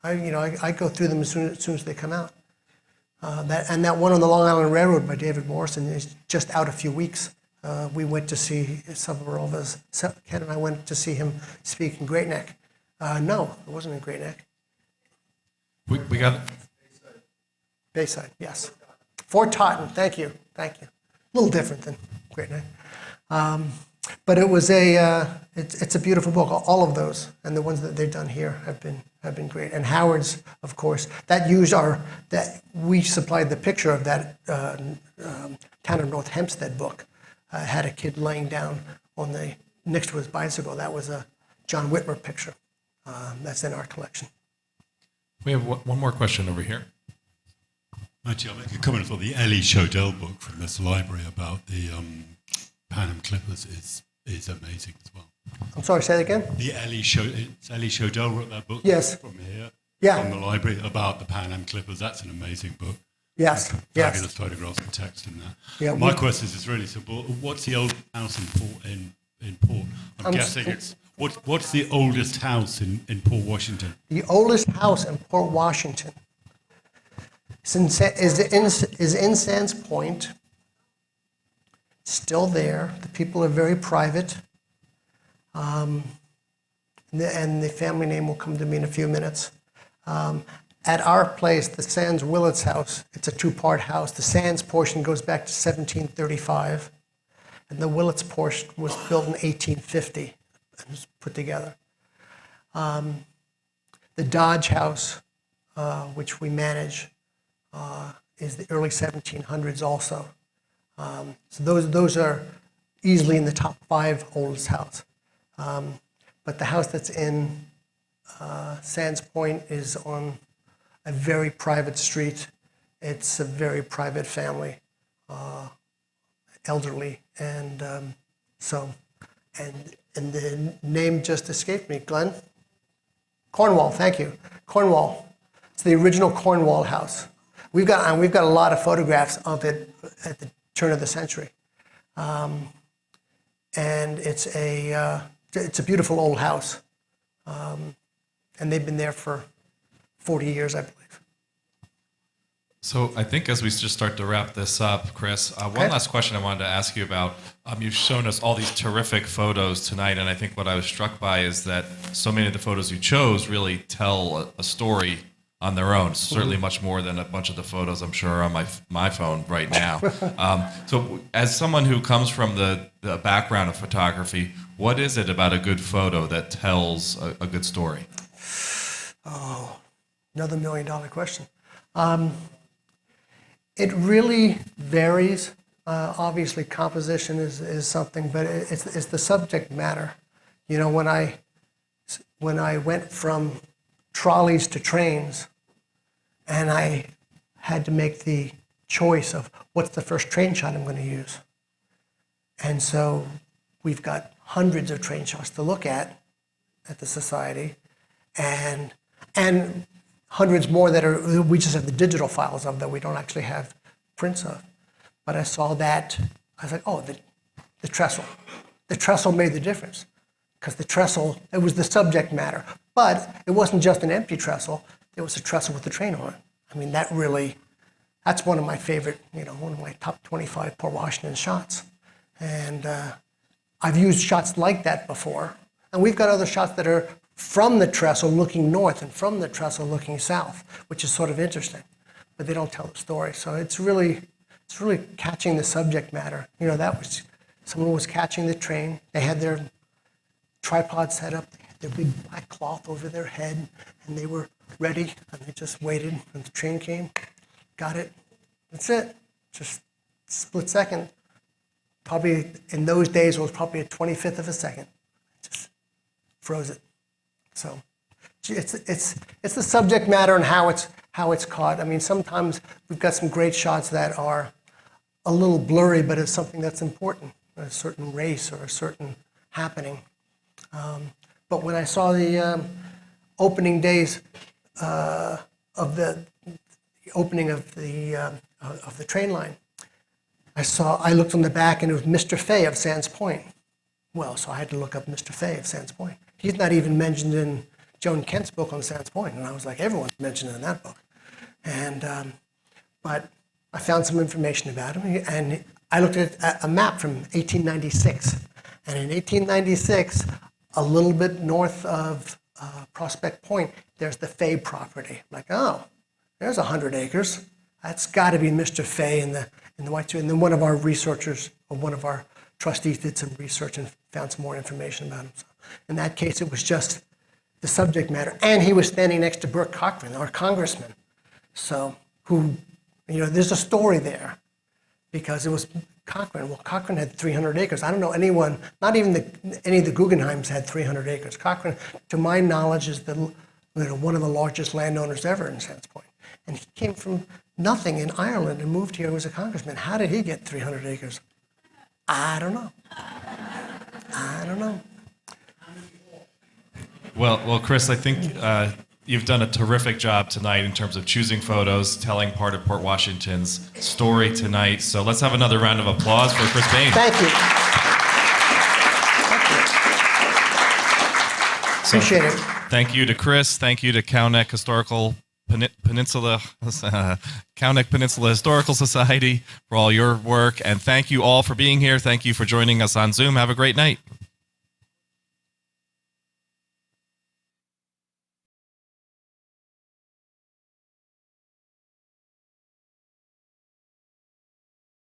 I go through them as soon as they come out. That one on the Long Island Railroad by David Morrison is just out a few weeks. We went to see several of us. Ken and I went to see him speak in Great Neck. No, it wasn't in Great Neck. We got Bayside, yes. Fort Totten, thank you. A little different than Great Neck. But it was it's a beautiful book, all of those, and the ones that they've done here have been great. And Howard's, of course, we supplied the picture of that Town of North Hempstead book. Had a kid laying down next to his bicycle. That was a John Whitmer picture. That's in our collection. We have one more question over here. Actually, I'll make a comment for the Ellie Shodell book from this library about the Pan Am Clippers is amazing as well. I'm sorry, say that again? Ellie Shodell wrote that book. Yes. From here. Yeah. From the library about the Pan Am Clippers. That's an amazing book. Yes. Fabulous photographs and text in that. Yeah, My question is really simple. What's the old house in Port? I'm guessing it's what's the oldest house in Port Washington? The oldest house in Port Washington is in Sands Point. Still there. The people are very private. And the family name will come to me in a few minutes. At our place, the Sands Willets house, it's a 2-part house. The Sands portion goes back to 1735, and the Willets portion was built in 1850 and was put together. The Dodge house, which we manage, is the early 1700s also. So those are easily in the top 5 oldest house. But the house that's in Sands Point is on a very private street. It's a very private family, elderly, and the name just escaped me. Glenn? Cornwall, thank you. Cornwall. It's the original Cornwall house. We've got a lot of photographs of it at the turn of the century, and it's a beautiful old house, and they've been there for 40 years, I believe. So I think as we just start to wrap this up, Chris, one last question I wanted to ask you about. You've shown us all these terrific photos tonight, and I think what I was struck by is that so many of the photos you chose really tell a story on their own, certainly much more than a bunch of the photos I'm sure are on my phone right now. So as someone who comes from the background of photography, what is it about a good photo that tells a good story? Oh, another $1 million question. It really varies. Obviously, composition is something, but it's the subject matter. When I went from trolleys to trains, And I had to make the choice of what's the first train shot I'm going to use. And so we've got hundreds of train shots to look at the Society, and hundreds more that we just have the digital files of that we don't actually have prints of. But I saw that, I was like, oh, the trestle. The trestle made the difference, because the trestle, it was the subject matter. But it wasn't just an empty trestle, it was a trestle with the train on it. I mean, that's one of my favorite, one of my top 25 Port Washington shots. And I've used shots like that before. And we've got other shots that are from the trestle looking north and from the trestle looking south, which is sort of interesting. But they don't tell the story. So it's really catching the subject matter. Someone was catching the train. They had their tripod set up. They had their big black cloth over their head, and they were ready, and they just waited, and the train came, got it. That's it. Just split second. Probably in those days, it was probably a 25th of a second. Just froze it. So it's the subject matter and how it's caught. I mean, sometimes we've got some great shots that are a little blurry, but it's something that's important, a certain race or a certain happening. But when I saw the opening days of the opening of the train line, I looked on the back and it was Mr. Fay of Sands Point. Well, so I had to look up Mr. Fay of Sands Point. He's not even mentioned in Joan Kent's book on Sands Point, and I was like, everyone's mentioned in that book. And but I found some information about him, and I looked at a map from 1896, and in 1896, a little bit north of Prospect Point, there's the Fay property. I'm like, oh, there's 100 acres. That's got to be Mr. Fay in the White Suit. And then one of our researchers, or one of our trustees, did some research and found some more information about him. So in that case, it was just the subject matter. And he was standing next to Burke Cochran, our congressman. So, there's a story there, because it was Cochran. Well, Cochran had 300 acres. I don't know anyone, not even any of the Guggenheims had 300 acres. Cochran, to my knowledge, is one of the largest landowners ever in Sands Point. And he came from nothing in Ireland and moved here as a congressman. How did he get 300 acres? I don't know. Well, Chris, I think you've done a terrific job tonight in terms of choosing photos, telling part of Port Washington's story tonight. So let's have another round of applause for Chris Bain. Thank you. Appreciate it. Thank you to Chris. Thank you to Cowneck Peninsula Historical Society for all your work. And thank you all for being here. Thank you for joining us on Zoom. Have a great night.